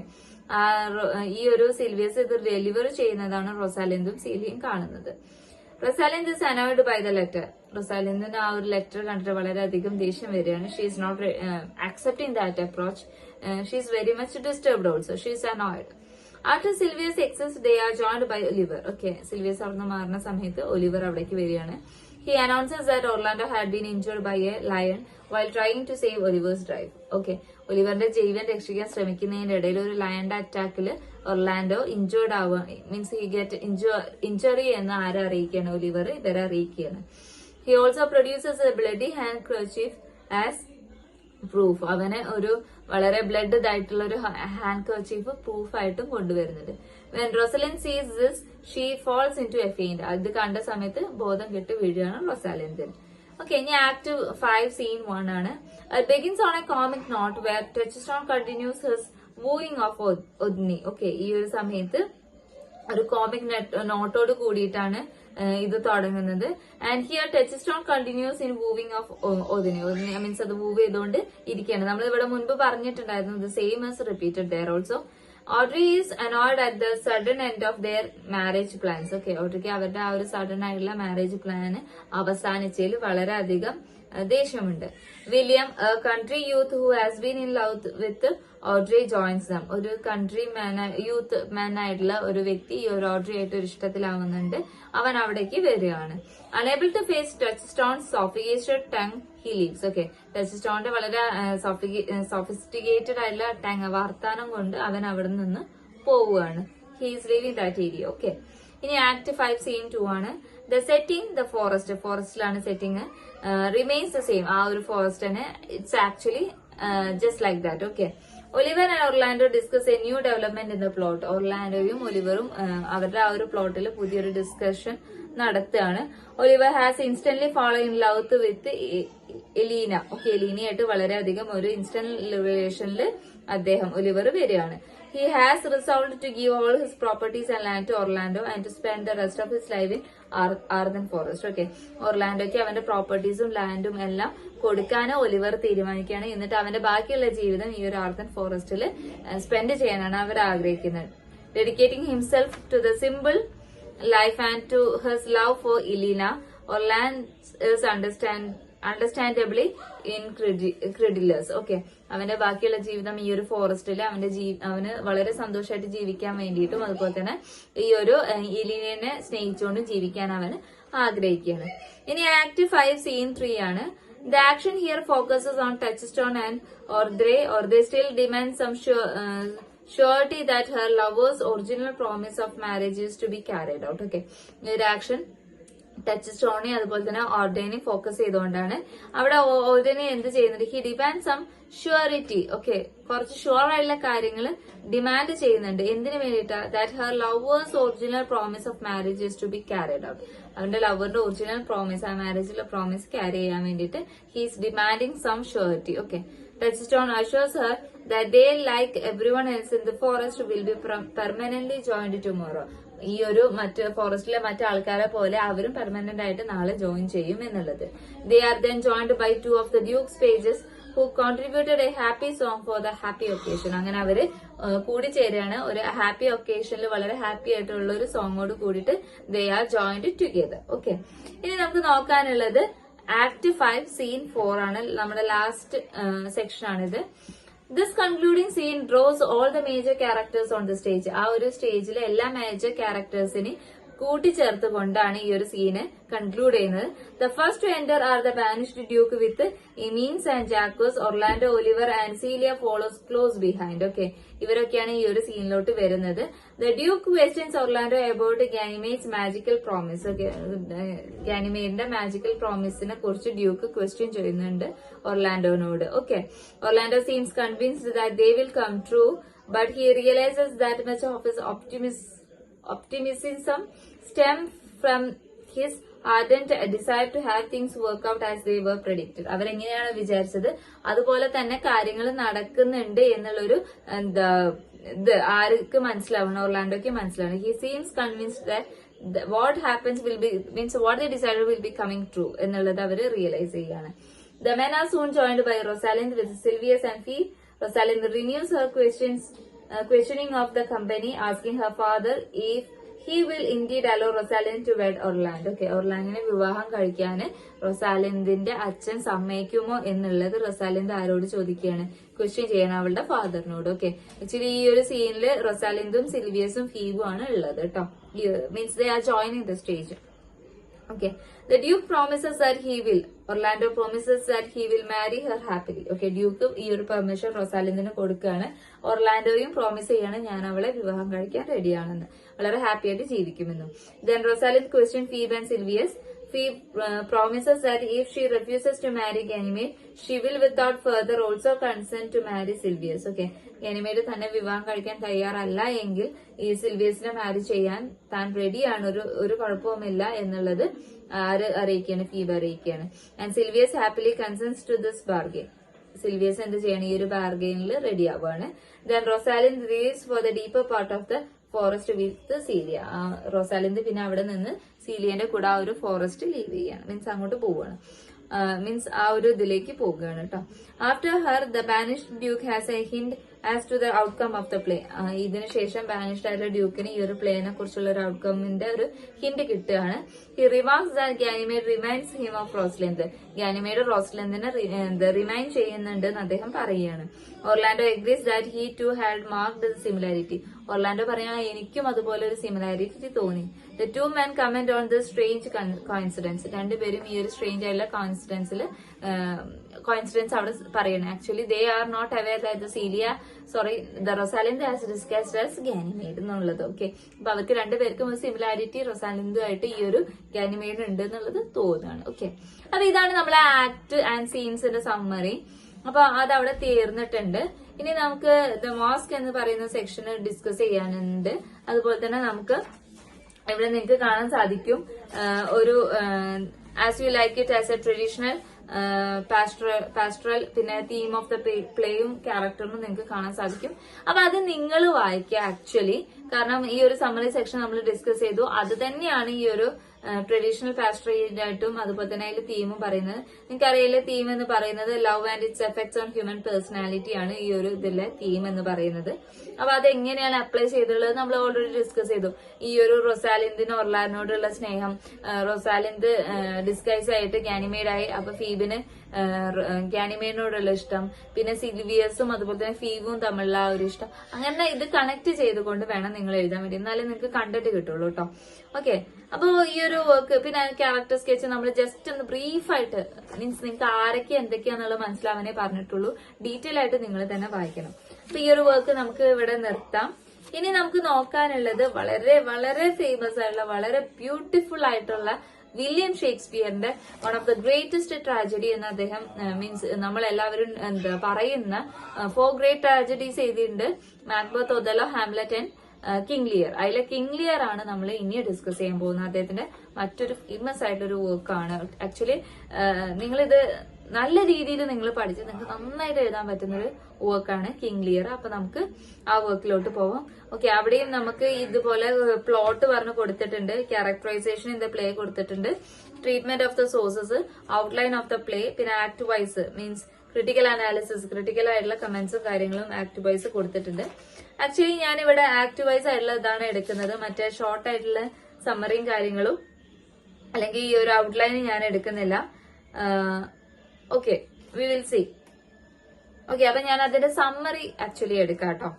ഈ ഒരു സിൽവിയസ് ഇത് ഡെലിവർ ചെയ്യുന്നതാണ് റൊസാലിൻഡും സീലിയും കാണുന്നത്. Rosalind is annoyed by the letter. റൊസാലിൻഡിന് ആ ഒരു ലെറ്റർ കണ്ടിട്ട് വളരെയധികം ദേഷ്യം വരികയാണ്. She is not accepting that approach. She is very much disturbed also. She is annoyed. After Silvius exits they are joined by Oliver. Okay, Silvius അവിടുന്ന് മാറുന്ന സമയത്ത് ഒലിവർ അവിടേക്ക് വരികയാണ്. He announces that Orlando had been injured by a lion while trying to save Oliver's life. Okay, ഒലിവറിന്റെ ജീവൻ രക്ഷിക്കാൻ ശ്രമിക്കുന്നതിന്റെ ഇടയിൽ ഒരു ലയന്റെ അറ്റാക്കിൽ Orlando injured ആവുക, means he get injury എന്ന് ആരെ അറിയിക്കുകയാണ്? ഒലിവർ ഇവരെ അറിയിക്കുകയാണ്. He also produces a bloody handkerchief as proof. അവന് ഒരു വളരെ ബ്ലഡ് ആയിട്ടുള്ള ഒരു ഹാൻഡ്കർച്ചീഫ് പ്രൂഫ് ആയിട്ടും കൊണ്ടുവരുന്നുണ്ട്. When Rosalind sees this, she falls into a faint. അത് കണ്ട സമയത്ത് ബോധം കെട്ട് വീഴുകയാണ് റൊസാലിൻഡ്. ഓക്കെ, ഇനി ആക്ട് 5 സീൻ 1 ആണ്. It begins on a comic note where Touchstone continues his wooing of Odni. Okay, ഈ ഒരു സമയത്ത് ഒരു കോമിക് നോട്ടോട് കൂടിയിട്ടാണ് ഇത് തുടങ്ങുന്നത്. And here Touchstone continues in moving of ഒതിനെ മീൻസ് അത് മൂവ് ചെയ്തുകൊണ്ട് ഇരിക്കുകയാണ്. നമ്മൾ ഇവിടെ മുൻപ് പറഞ്ഞിട്ടുണ്ടായിരുന്നു, the same as repeated there also. Audrey is annoyed at the sudden end of their marriage plans. Okay, ഓഡ്രിക്ക് അവരുടെ ആ ഒരു സഡൻ ആയിട്ടുള്ള മാരേജ് പ്ലാന് അവസാനിച്ചതിൽ വളരെയധികം ദേഷ്യമുണ്ട്. William, country youth who has been in love with Audrey joints dum. ഒരു country youth മാൻ ആയിട്ടുള്ള ഒരു വ്യക്തി ഈ ഒരു ഓഡ്രി ആയിട്ട് ഒരു ഇഷ്ടത്തിലാവുന്നുണ്ട്. അവൻ അവിടേക്ക് വരികയാണ്. Unable to face Touchstone sophisticated tongue he leaves. Okay, ടച്ച്സ്റ്റോണിന്റെ വളരെ സോഫിസ്റ്റിക്കേറ്റഡ് ആയിട്ടുള്ള ടങ് വർത്താനം കൊണ്ട് അവൻ അവിടെ നിന്ന് പോവുകയാണ്. He is leaving that area. Okay, ഇനി ആക്ട് 5 സീൻ 2 ആണ്. ദ സെറ്റിംഗ് ദ ഫോറസ്റ്റിലാണ് സെറ്റിംഗ്. റിമെയിൻസ് ദ സെയിം, ആ ഒരു ഫോറസ്റ്റ് തന്നെ. It's actually just like that. Okay, Oliver and Orlando discuss a new development in the plot. ഒർലാൻഡോയും ഒലിവറും അവരുടെ ആ ഒരു പ്ലോട്ടിൽ പുതിയൊരു ഡിസ്കഷൻ നടത്തുകയാണ്. Oliver has instantly follow in love with Aliena. Okay, എലീനയായിട്ട് വളരെയധികം ഒരു ഇൻസ്റ്റന്റ് റിലേഷനിൽ അദ്ദേഹം ഒലിവർ വരികയാണ്. He has resolved to give all his properties and land to Orlando and to spend the rest of his life in Arden Forest. Okay, ഒർലാൻഡോയ്ക്ക് അവന്റെ പ്രോപ്പർട്ടീസും ലാൻഡും എല്ലാം കൊടുക്കാൻ Oliver തീരുമാനിക്കുകയാണ്. എന്നിട്ട് അവന്റെ ബാക്കിയുള്ള ജീവിതം ഈ ഒരു ആർദൻ ഫോറസ്റ്റിൽ സ്പെൻഡ് ചെയ്യാനാണ് അവർ ആഗ്രഹിക്കുന്നത്. Dedicating himself to the simple life and to his love for Aliena, Orlando is understandably incredulous. Okay, അവന്റെ ബാക്കിയുള്ള ജീവിതം ഈ ഒരു ഫോറസ്റ്റില് അവന് വളരെ സന്തോഷമായിട്ട് ജീവിക്കാൻ വേണ്ടിയിട്ടും അതുപോലെ തന്നെ ഈ ഒരു ഇലീനെ സ്നേഹിച്ചുകൊണ്ട് ജീവിക്കാൻ അവന് ആഗ്രഹിക്കുകയാണ്. ഇനി ആക്ട് 5 സീൻ 3 ആണ്. The action here focuses on Touchstone and Audrey still demand some surety that her lover's original promise of marriage is to be carried out. Okay, ഈ ഒരു ആക്ഷൻ ടച്ച് സ്റ്റോണി അതുപോലെ തന്നെ ഓർഡേനെ ഫോക്കസ് ചെയ്തുകൊണ്ടാണ്. അവിടെ ഓർഡേനെ എന്ത് ചെയ്യുന്നത്? He demand some surety. Okay, കുറച്ച് ഷുവർ ആയിട്ടുള്ള കാര്യങ്ങൾ ഡിമാൻഡ് ചെയ്യുന്നുണ്ട്. എന്തിനു വേണ്ടിയിട്ട്? That her lover's original promise of marriage is to be carried out. അവന്റെ ലവറിന്റെ ഒറിജിനൽ പ്രോമിസ്, ആ മാരേജിലെ പ്രോമിസ് ക്യാരി ചെയ്യാൻ വേണ്ടിയിട്ട് he's demanding some surety. Okay, Touchstone assures her that they, like everyone else in the forest, will be permanently joined tomorrow. ഈ ഒരു മറ്റ് ഫോറസ്റ്റിലെ മറ്റു ആൾക്കാരെ പോലെ അവരും പെർമനന്റ് ആയിട്ട് നാളെ ജോയിൻ ചെയ്യും എന്നുള്ളത്. They are then joined by 2 of the Duke's pages who contributed a happy song for the happy occasion. അങ്ങനെ അവര് കൂടിച്ചേരുകയാണ് ഒരു ഹാപ്പി ഒക്കേഷനിൽ വളരെ ഹാപ്പി ആയിട്ടുള്ള ഒരു സോങ്ങോട് കൂടിയിട്ട് they are joined together. Okay, ഇനി നമുക്ക് നോക്കാനുള്ളത് ആക്ട് 5 സീൻ 4 ആണ്. നമ്മുടെ ലാസ്റ്റ് സെക്ഷൻ ആണിത്. This concluding scene draws all the major characters on the stage. ആ ഒരു സ്റ്റേജിലെ എല്ലാ മേജർ ക്യാരക്ടേഴ്സിനെ കൂട്ടിച്ചേർത്ത് കൊണ്ടാണ് ഈ ഒരു സീന് കൺക്ലൂഡ് ചെയ്യുന്നത്. The first to enter are the banished Duke with Amiens and Jaques. Orlando, Oliver and Celia follows close behind. Okay, ഇവരൊക്കെയാണ് ഈ ഒരു സീനിലോട്ട് വരുന്നത്. The Duke questions Orlando about Ganymede's magical promise. Okay, ഗാനിമേഡിന്റെ മാജിക്കൽ പ്രോമിസിനെ കുറിച്ച് Duke question ചെയ്യുന്നുണ്ട് ഒർലാൻഡോനോട്. Okay, Orlando seems convinced that they will come true, but he realises that much of his optimism stem from his ardent desire to have things work out as they were predicted. അവരെങ്ങനെയാണ് വിചാരിച്ചത് അതുപോലെ തന്നെ കാര്യങ്ങൾ നടക്കുന്നുണ്ട് എന്നുള്ളൊരു ഇത് ആർക്ക് മനസ്സിലാവണം? ഒർലാൻഡോയ്ക്ക് മനസ്സിലാവണം. He seems convinced that what happens will be means what they decide will be coming true എന്നുള്ളത് അവർ റിയലൈസ് ചെയ്യുകയാണ്. The men are soon joined by Rosalind with Sylvius and Fee. Rosalind renews her questioning of the company, asking her father if he will indeed allow Rosalind to wed Orlando. Okay, ഒർലാൻഡിനെ വിവാഹം കഴിക്കാൻ റൊസാലിന്ദിന്റെ അച്ഛൻ സമ്മതിക്കുമോ എന്നുള്ളത് റൊസാലിന്ദ് ആരോട് ചോദിക്കുകയാണ്? Question ചെയ്യണം അവളുടെ ഫാദറിനോട്. Okay, actually ഈ ഒരു സീനില് റൊസാലിന്ദും സിൽവിയസും ഫീബും ആണ് ഉള്ളത് കേട്ടോ. Means they R joining the stage. Okay, the Duke promises that he will. Orlando promises that he will marry her happily. Okay, Duke ഈ ഒരു പെർമിഷൻ റൊസാലിന്ദിന് കൊടുക്കുകയാണ്. ഒർലാൻഡോയും പ്രോമിസ് ചെയ്യാണ് ഞാൻ അവളെ വിവാഹം കഴിക്കാൻ റെഡിയാണെന്ന്, വളരെ ഹാപ്പി ആയിട്ട് ജീവിക്കുമെന്നും. Then Rosalind question Phoebe and Sylvius. Phoebe promises that if she refuses to marry Ganymede, she will without further also consent to marry Silvius. Okay, Ganymede തന്നെ വിവാഹം കഴിക്കാൻ തയ്യാറല്ല എങ്കിൽ ഈ സിൽവിയസിനെ മാരി ചെയ്യാൻ താൻ റെഡിയാണ്, ഒരു കുഴപ്പവുമില്ല എന്നുള്ളത് ആര് അറിയിക്കുകയാണ്? ഫീബ് അറിയിക്കുകയാണ്. And Silvius happily consents to this bargain. Silvius എന്ത് ചെയ്യണം? ഈ ഒരു ബാർഗെയിനിൽ റെഡി ആവുകയാണ്. Then Rosalind leaves for the deeper part of the forest with Celia. Rosalind പിന്നെ അവിടെ നിന്ന് സീലിയന്റെ കൂടെ ആ ഒരു ഫോറസ്റ്റ് ലീവ് ചെയ്യാണ്, മീൻസ് അങ്ങോട്ട് പോവുകയാണ്, മീൻസ് ആ ഒരു ഇതിലേക്ക് പോകുകയാണ് കേട്ടോ. After her the banished duke has a hint as to the outcome of the play. ഇതിനുശേഷം ബാനിഷ്ഡ് ആയിട്ടുള്ള ഡ്യൂക്കിന് ഈ ഒരു പ്ലേനെ കുറിച്ചുള്ള ഒരു ഔട്ട്കമിന്റെ ഒരു ഹിന്റ് കിട്ടുകയാണ്. He remarks that Ganymede reminds him of Rosalind. Ganymede റോസ്ലിൻഡിനെ റിമൈൻഡ് ചെയ്യുന്നുണ്ട് എന്ന് അദ്ദേഹം പറയുകയാണ്. Orlando agrees that he too had marked the similarity. Orlando പറയാ എനിക്കും അതുപോലെ ഒരു സിമിലാരിറ്റി തോന്നി. The two men comment on the strange coincidence. രണ്ടുപേരും ഈ ഒരു സ്ട്രേഞ്ച് ആയിട്ടുള്ള കോയിൻസിഡൻസ് അവിടെ പറയണം. Actually they are not aware that the Celia the Rosalind has discussed as Ganymede എന്നുള്ളത്. ഓക്കെ, അപ്പൊ അവർക്ക് രണ്ടുപേർക്കും ഒരു സിമിലാരിറ്റി റൊസാലിൻഡുമായിട്ട് ഈ ഒരു ഗാനിമേഡ് ഉണ്ട് എന്നുള്ളത് തോന്നുകയാണ്. ഓക്കെ, അപ്പൊ ഇതാണ് നമ്മളെ ആക്ട് ആൻഡ് സീൻസിന്റെ സമ്മറി. അപ്പൊ അതവിടെ തീർന്നിട്ടുണ്ട്. ഇനി നമുക്ക് ദ മോസ്ക് എന്ന് പറയുന്ന സെക്ഷന് ഡിസ്കസ് ചെയ്യാനുണ്ട്. അതുപോലെ തന്നെ നമുക്ക് ഇവിടെ നിങ്ങൾക്ക് കാണാൻ സാധിക്കും ഒരു as you like it as A traditional pastoral പിന്നെ തീം ഓഫ് ദ പ്ലേയും ക്യാരക്ടറിനും നിങ്ങൾക്ക് കാണാൻ സാധിക്കും. അപ്പൊ അത് നിങ്ങൾ വായിക്കുക ആക്ച്വലി, കാരണം ഈ ഒരു സമ്മറി സെക്ഷൻ നമ്മൾ ഡിസ്കസ് ചെയ്തു. അത് തന്നെയാണ് ഈ ഒരു ട്രഡീഷണൽ പാസ്റ്ററേറ്റായിട്ടും അതുപോലെ തന്നെ അതിൽ തീമും പറയുന്നത്. നിങ്ങൾക്കറിയില്ല, തീം എന്ന് പറയുന്നത് love and it's effects on human personality ആണ് ഈ ഒരു ഇതിലെ തീം എന്ന് പറയുന്നത്. അപ്പൊ അത് എങ്ങനെയാണ് അപ്ലൈ ചെയ്തിട്ടുള്ളത് നമ്മൾ ഓൾറെഡി ഡിസ്കസ് ചെയ്തു. ഈ ഒരു റൊസാലിൻഡിന് ഒർലാൻഡോടുള്ള സ്നേഹം, റൊസാലിൻഡ് ഡിസ്ഗൈസ് ആയിട്ട് ഗാനിമേഡായി, അപ്പൊ ഫീബിന് ഗാനിമേഡിനോടുള്ള ഇഷ്ടം, പിന്നെ സിൽവിയസും അതുപോലെ തന്നെ ഫീബും തമ്മിലുള്ള ആ ഒരു ഇഷ്ടം, അങ്ങനെ ഇത് കണക്ട് ചെയ്തുകൊണ്ട് വേണം നിങ്ങൾ എഴുതാൻ വേണ്ടി, എന്നാലേ നിങ്ങൾക്ക് കണ്ടിട്ട് കിട്ടുള്ളൂ കേട്ടോ. ഓക്കെ, അപ്പൊ ഈ ഒരു വർക്ക് പിന്നെ ക്യാരക്ടർ സ്കെച്ച് നമ്മൾ ജസ്റ്റ് ഒന്ന് ബ്രീഫായിട്ട്, മീൻസ് നിങ്ങൾക്ക് ആരൊക്കെ എന്തൊക്കെയാന്നുള്ളത് മനസ്സിലാവാനേ പറഞ്ഞിട്ടുള്ളൂ. ഡീറ്റെയിൽ ആയിട്ട് നിങ്ങൾ തന്നെ വായിക്കണം. അപ്പൊ ഈ ഒരു വർക്ക് നമുക്ക് ഇവിടെ നിർത്താം. ഇനി നമുക്ക് നോക്കാനുള്ളത് വളരെ വളരെ ഫേമസ് ആയിട്ടുള്ള വളരെ ബ്യൂട്ടിഫുൾ ആയിട്ടുള്ള വില്യം ഷേക്സ്പിയറിന്റെ one of the greatest tragedy എന്ന് അദ്ദേഹം മീൻസ് നമ്മളെല്ലാവരും എന്താ പറയുന്ന 4 ഗ്രേറ്റ് ട്രാജഡീസ് എഴുതിയിട്ടുണ്ട്. Macbeth, Othello, Hamlet and King Lear. അതിലെ കിങ് ലിയർ ആണ് നമ്മൾ ഇനി ഡിസ്കസ് ചെയ്യാൻ പോകുന്നത്. അദ്ദേഹത്തിന്റെ മറ്റൊരു ഫേമസ് ആയിട്ടൊരു വർക്കാണ്. ആക്ച്വലി നിങ്ങളിത് നല്ല രീതിയിൽ നിങ്ങൾ പഠിച്ച് നിങ്ങൾക്ക് നന്നായിട്ട് എഴുതാൻ പറ്റുന്നൊരു വർക്കാണ് കിങ് ലിയർ. അപ്പൊ നമുക്ക് ആ വർക്കിലോട്ട് പോവാം. ഓക്കെ, അവിടെയും നമുക്ക് ഇതുപോലെ പ്ലോട്ട് പറഞ്ഞ് കൊടുത്തിട്ടുണ്ട്, ക്യാരക്ടറൈസേഷൻ ഇൻ ദ പ്ലേ കൊടുത്തിട്ടുണ്ട്, treatment of the sources, outline of the play, പിന്നെ act wise means critical analysis, critical ആയിട്ടുള്ള കമന്റ്സും കാര്യങ്ങളും ആക്ട് വൈസ് കൊടുത്തിട്ടുണ്ട്. ആക്ച്വലി ഞാനിവിടെ ആക്ട് വൈസ് ആയിട്ടുള്ള ഇതാണ് എടുക്കുന്നത്, മറ്റേ ഷോർട്ട് ആയിട്ടുള്ള സമ്മറിയും കാര്യങ്ങളും അല്ലെങ്കിൽ ഈ ഒരു ഔട്ട്ലൈൻ ഞാൻ എടുക്കുന്നില്ല. Okay, we will see. Okay, അപ്പൊ ഞാൻ അതിന്റെ സമ്മറി ആക്ച്വലി എടുക്കാം കേട്ടോ.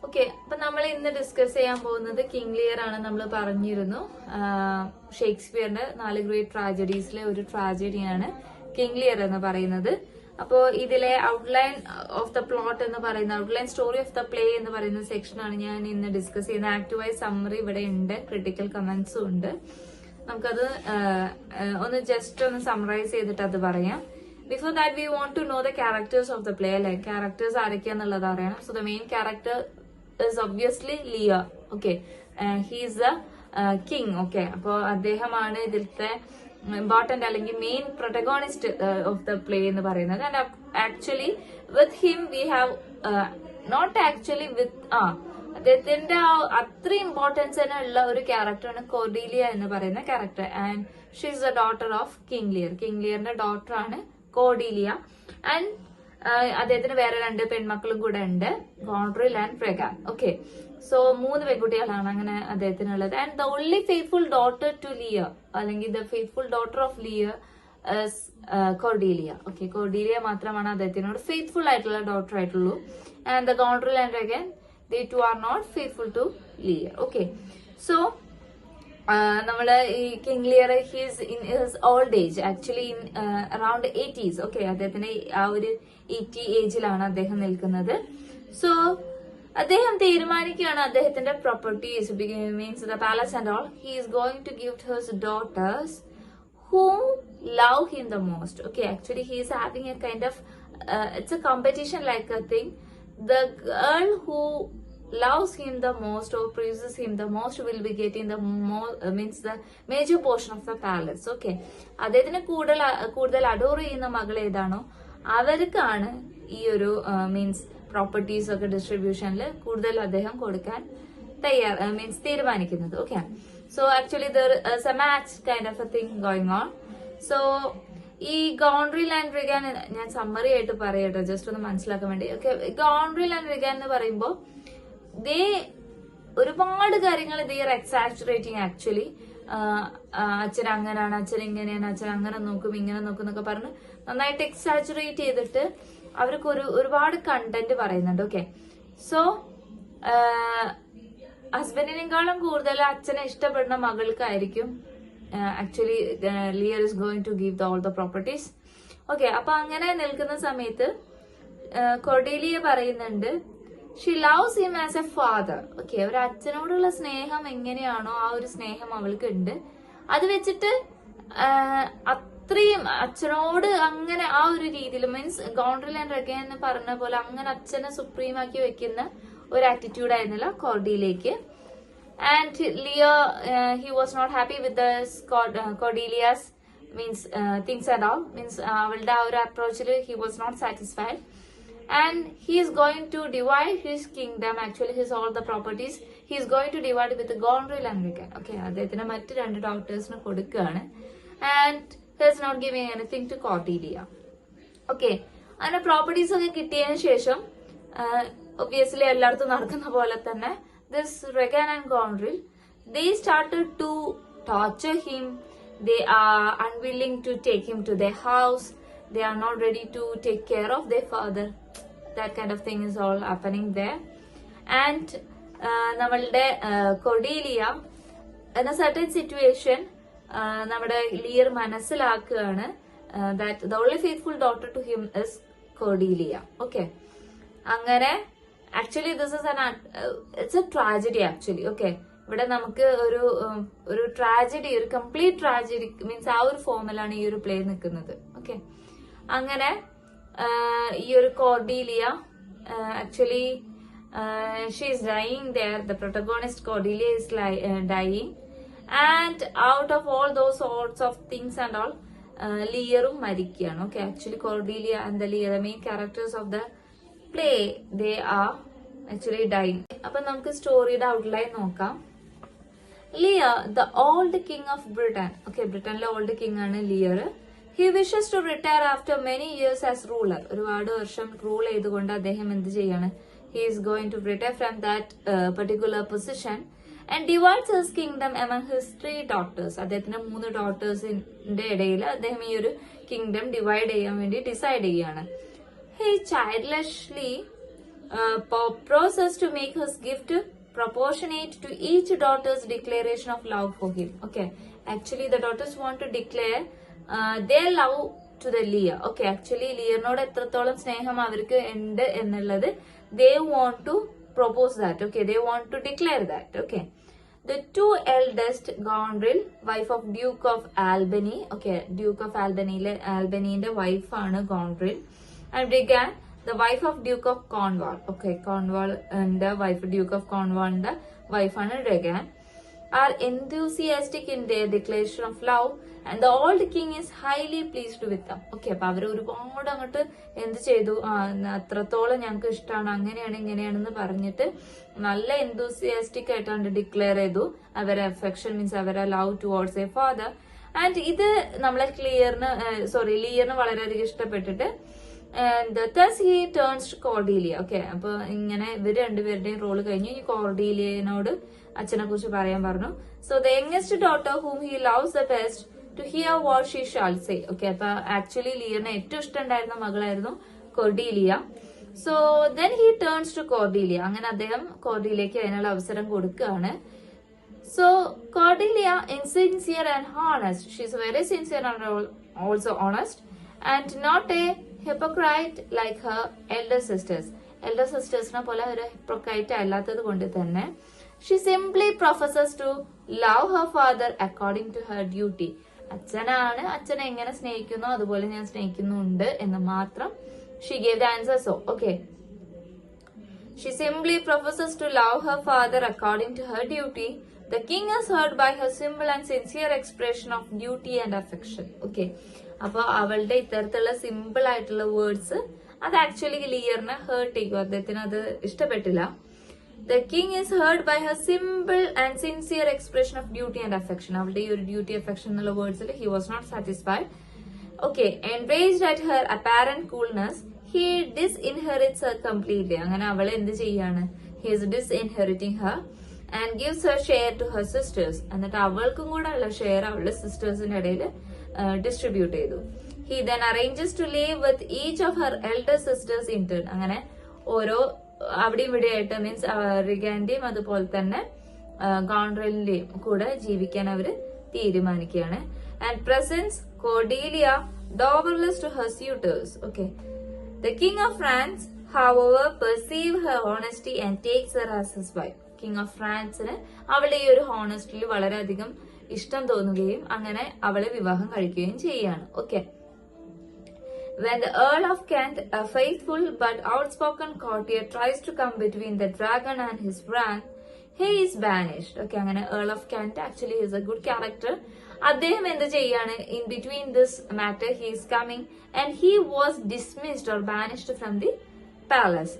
ഓക്കെ, അപ്പൊ നമ്മൾ ഇന്ന് ഡിസ്കസ് ചെയ്യാൻ പോകുന്നത് കിങ് ലിയർ ആണ്. നമ്മൾ പറഞ്ഞിരുന്നു ഷേക്സ്പിയറിന്റെ 4 ഗ്രേറ്റ് ട്രാജഡീസിലെ ഒരു ട്രാജഡിയാണ് കിങ് ലിയർ എന്ന് പറയുന്നത്. അപ്പോ ഇതിലെ ഔട്ട്ലൈൻ ഓഫ് ദ പ്ലോട്ട് എന്ന് പറയുന്ന outline story of the play എന്ന് പറയുന്ന സെക്ഷനാണ് ഞാൻ ഇന്ന് ഡിസ്കസ് ചെയ്യുന്നത്. ആക്ട് വൈസ് സമ്മറി ഇവിടെ ഉണ്ട്, ക്രിട്ടിക്കൽ കമന്റ്സും ഉണ്ട്. നമുക്കത് ഒന്ന് ജസ്റ്റ് ഒന്ന് സമ്മറൈസ് ചെയ്തിട്ട് അത് പറയാം. Before that we want to know the characters of the play. അല്ലെ, ക്യാരക്ടേഴ്സ് ആരൊക്കെയാന്നുള്ളത് അറിയണം. So the main character is obviously Lear. Okay, he is the king. Okay, അപ്പോ അദ്ദേഹമാണ് ഇതിലത്തെ ഇമ്പോർട്ടന്റ് അല്ലെങ്കിൽ main protagonist of the play എന്ന് പറയുന്നത്. And actually with him we have not actually with അദ്ദേഹത്തിന്റെ അത്ര ഇമ്പോർട്ടൻസ് തന്നെ ഉള്ള ഒരു ക്യാരക്ടറാണ് കോർഡീലിയ എന്ന് പറയുന്ന character. And she is the daughter of King Lear. King ലിയറിന്റെ ഡോട്ടറാണ് കോർഡീലിയ. ആൻഡ് അദ്ദേഹത്തിന് വേറെ 2 പെൺമക്കളും കൂടെ ഉണ്ട്, ഗോൺഡ്രിൽ ആൻഡ് ഫ്രെഗ. ഓക്കെ, സോ 3 പെൺകുട്ടികളാണ് അങ്ങനെ അദ്ദേഹത്തിനുള്ളത്. And the only faithful daughter to Lear അല്ലെങ്കിൽ the faithful daughter of Lear Cordelia. Okay, Cordelia മാത്രമാണ് അദ്ദേഹത്തിനോട് ഫെയ്ത്ത്ഫുൾ ആയിട്ടുള്ള ഡോട്ടർ ആയിട്ടുള്ളൂ. ആൻഡ് ദ ഗോൺഡ്രിൽ ആൻഡ് ഫ്രെഗ, they two are not faithful to Lear. Okay, so നമ്മള് ഈ king Lear he's in his old age, actually in around 80s. Okay, അദ്ദേഹത്തിന് ആ ഒരു 80 ഏജിലാണ് അദ്ദേഹം നിൽക്കുന്നത്. സോ അദ്ദേഹം തീരുമാനിക്കുകയാണ് അദ്ദേഹത്തിന്റെ properties means the palace and all he is going to give his daughters who love him the most. Okay, actually he is having a kind of it's a competition like a thing. The girl who loves him the most or praises him the most will be getting the more means the major portion of the palace. Okay, അദ്ദേഹത്തിന് കൂടുതൽ adore ചെയ്യുന്ന മകൾ ഏതാണോ അവർക്കാണ് ഈ ഒരു means properties ഒക്കെ ഡിസ്ട്രിബ്യൂഷനിൽ കൂടുതൽ അദ്ദേഹം കൊടുക്കാൻ മീൻസ് തീരുമാനിക്കുന്നത്. Okay, so actually there is A match kind of A thing going on. So ഈ ഗോൺട്രിൽ ആൻഡ് റിഗാൻ ഞാൻ സമ്മറി ആയിട്ട് പറയട്ടെ ജസ്റ്റ് ഒന്ന് മനസ്സിലാക്കാൻ വേണ്ടി. ഓക്കെ, ഗോൺട്രിൽ ആൻഡ് റിഗാൻ എന്ന് പറയുമ്പോൾ ദേ ഒരുപാട് കാര്യങ്ങൾ ദേ ആർ എക്സാജുറേറ്റിംഗ് ആക്ച്വലി. അച്ഛൻ അങ്ങനെയാണ്, അച്ഛൻ ഇങ്ങനെയാണ്, അച്ഛൻ അങ്ങനെ നോക്കും ഇങ്ങനെ നോക്കും എന്നൊക്കെ പറഞ്ഞ് നന്നായിട്ട് എക്സാജുറേറ്റ് ചെയ്തിട്ട് അവർക്ക് ഒരുപാട് കണ്ടന്റ് പറയുന്നുണ്ട്. ഓക്കെ, സോ ഹസ്ബൻഡിനേക്കാളും കൂടുതൽ അച്ഛനെ ഇഷ്ടപ്പെടുന്ന മകൾക്കായിരിക്കും actually Lear is going to give all the properties. Okay, അപ്പൊ അങ്ങനെ നിൽക്കുന്ന സമയത്ത് കൊർഡേലിയ പറയുന്നുണ്ട് she loves him as a father. Okay, ഒരു അച്ഛനോടുള്ള സ്നേഹം എങ്ങനെയാണോ ആ ഒരു സ്നേഹം അവൾക്ക് ഉണ്ട്. അത് വെച്ചിട്ട് അത്രയും അച്ഛനോട് അങ്ങനെ ആ ഒരു രീതിയിൽ മീൻസ് ഗോൺട്രിൽ ആൻഡ് റിഗാൻ എന്ന് പറഞ്ഞ പോലെ അങ്ങനെ അച്ഛനെ സുപ്രീം ആക്കി വെക്കുന്ന ഒരു ആറ്റിറ്റ്യൂഡ് ആയിരുന്നില്ല കോർഡേലിയക്ക്. And Lear he was not happy with Cordelia's means things and all means അവളുടെ ആ ഒരു അപ്രോച്ചിൽ he was not satisfied. And he is going to divide his kingdom, actually his all the properties he is going to divide with Gondril and Regan. Okay, അദ്ദേഹത്തിന് മറ്റ് 2 ഡോക്ടേഴ്സിന് കൊടുക്കുകയാണ്. And he is not giving anything to Cordelia. Okay, അങ്ങനെ properties ഒക്കെ കിട്ടിയതിനു ശേഷം obviously എല്ലായിടത്തും നടക്കുന്ന പോലെ തന്നെ this Regan and Gondril they started to torture him. They are unwilling to take him to their house. They are not ready to take care of their father. That kind of thing is all happening there. And നമ്മളുടെ കൊർഡേലിയ in a certain situation നമ്മുടെ Lear മനസ്സിലാക്കുകയാണ് that the only faithful daughter to him is Cordelia. Okay, അങ്ങനെ actually this is it's a tragedy actually. Okay, ഇവിടെ നമുക്ക് ഒരു tragedy, ഒരു complete tragedy means ആ ഒരു ഫോമിലാണ് ഈ ഒരു പ്ലേ നിൽക്കുന്നത്. ഓക്കെ, അങ്ങനെ ഈ ഒരു Cordelia actually she is dying there. The protagonist Cordelia is dying and out of all those sorts of things and all ലിയറും മരിക്കുകയാണ്. Okay, actually Cordelia and the Lear the main characters of the play they are actually dying. അപ്പൊ നമുക്ക് സ്റ്റോറിയുടെ outline നോക്കാം. Lear the old king of Britain. Okay, ബ്രിട്ടനിലെ old king ആണ് Lear. He wishes to retire after many years as ruler. ഒരുപാട് വർഷം rule ചെയ്തുകൊണ്ട് അദ്ദേഹം എന്ത് ചെയ്യാണ്? He is going to retire from that particular position and divides his kingdom among his 3 daughters. അദ്ദേഹത്തിന് 3 ഡോട്ടേഴ്സിന്റെ ഇടയിൽ അദ്ദേഹം ഈ ഒരു കിങ്ഡം ഡിവൈഡ് ചെയ്യാൻ വേണ്ടി ഡിസൈഡ് ചെയ്യാണ്. He childishly proposes to make his gift proportionate to each daughter's declaration of love for him. Okay, actually the daughters want to declare their love to the Lear. Okay, actually ലിയറിനോട് എത്രത്തോളം സ്നേഹം അവർക്ക് ഉണ്ട് എന്നുള്ളത് they want to propose that. Okay, they want to declare that. Okay, the 2 eldest, Gondril, wife of Duke of Albany. Okay, Duke of Albanyന്റെ wife ആണ് Gondril, and Regan, the wife of Duke of Cornwall. Okay, Cornwall and the wife Duke of Cornwallന്റെ wife ആണ് Regan, are enthusiastic in their declaration of love and the old king is highly pleased with them. Okay, അപ്പൊ അവര് ഒരുപാട് അങ്ങോട്ട് എന്ത് ചെയ്തു, അത്രത്തോളം ഞങ്ങൾക്ക് ഇഷ്ടമാണ്, അങ്ങനെയാണ് ഇങ്ങനെയാണെന്ന് പറഞ്ഞിട്ട് നല്ല enthusiastic ആയിട്ടാണ് ഡിക്ലെയർ ചെയ്തു അവരെ അഫെക്ഷൻ മീൻസ് അവരെ love towards A father. And ഇത് നമ്മളെ ലിയറിന് വളരെയധികം ഇഷ്ടപ്പെട്ടിട്ട് thus he turns to Cordelia. Okay, അപ്പൊ ഇങ്ങനെ ഇവര് രണ്ടുപേരുടെയും റോള് കഴിഞ്ഞു. ഈ കോർഡേലിയനോട് അച്ഛനെ കുറിച്ച് പറയാൻ പറഞ്ഞു. So the youngest daughter whom he loves the best to hear what she shall say. Okay, അപ്പൊ ആക്ച്വലി ലിയറിന് ഏറ്റവും ഇഷ്ടമുണ്ടായിരുന്ന മകളായിരുന്നു Cordelia. So then he turns to Cordelia. അങ്ങനെ അദ്ദേഹം കോർഡേലിയക്ക് അതിനുള്ള അവസരം കൊടുക്കുകയാണ്. So Cordelia is sincere and honest. She is very sincere and also honest and not a hypocrite like her elder sisters. Elder sistersനെ പോലെ ഒരു hypocrite അല്ലാത്തത് കൊണ്ട് തന്നെ she simply professes to love her father according to her duty. അച്ഛനാണ്, അച്ഛനെ എങ്ങനെ സ്നേഹിക്കുന്നോ അതുപോലെ ഞാൻ സ്നേഹിക്കുന്നുണ്ട് എന്ന് മാത്രം. She gave the answer so. Okay. She simply professes to love her father according to her duty. The king is hurt by her simple and sincere expression of duty and affection. Okay. അപ്പൊ അവളുടെ ഇത്തരത്തിലുള്ള simple ആയിട്ടുള്ള words അത് actually ലിയറിനെ heart ചെയ്യും. അദ്ദേഹത്തിന് അത് ഇഷ്ടപ്പെട്ടില്ല. The king is hurt by her simple and sincere expression of duty and affection. അവളുടെ ഈ ഒരു ഡ്യൂട്ടി അഫെക്ഷൻ എന്നുള്ള വേർഡ്സിൽ he was not satisfied. Okay, enraged at her apparent coolness, he disinherits her completely. അങ്ങനെ അവളെ എന്ത് ചെയ്യാണ്? He is disinheriting her and gives her share to her sisters. എന്നിട്ട് അവൾക്കും കൂടെ ഉള്ള ഷെയർ അവളുടെ സിസ്റ്റേഴ്സിന്റെ ഇടയിൽ ഡിസ്ട്രിബ്യൂട്ട് ചെയ്തു. He then arranges to live with each of her elder sisters in turn. അങ്ങനെ ഓരോ അവിടെ ഇവിടെ ആയിട്ട് മീൻസ് റിഗാന്റെയും അതുപോലെ തന്നെ ഗോൺഡ്രലിന്റെയും കൂടെ ജീവിക്കാൻ അവര് തീരുമാനിക്കുകയാണ്. And presence Cordelia dowerless to her suitors. Okay. The king of France, however, perceives her honesty and takes her as his wife. King of France അവളുടെ ഈ ഒരു ഹോണസ്റ്റിൽ വളരെയധികം ഇഷ്ടം തോന്നുകയും അങ്ങനെ അവളെ വിവാഹം കഴിക്കുകയും ചെയ്യാണ്. Okay. When the Earl of Kent, a faithful but outspoken courtier, tries to come between the dragon and his brand, he is banished. Okay, അങ്ങനെ Earl of Kent actually is a good character. അദ്ദേഹം എന്ത് ചെയ്യാണ്? In between this matter, he is coming and he was dismissed or banished from the palace.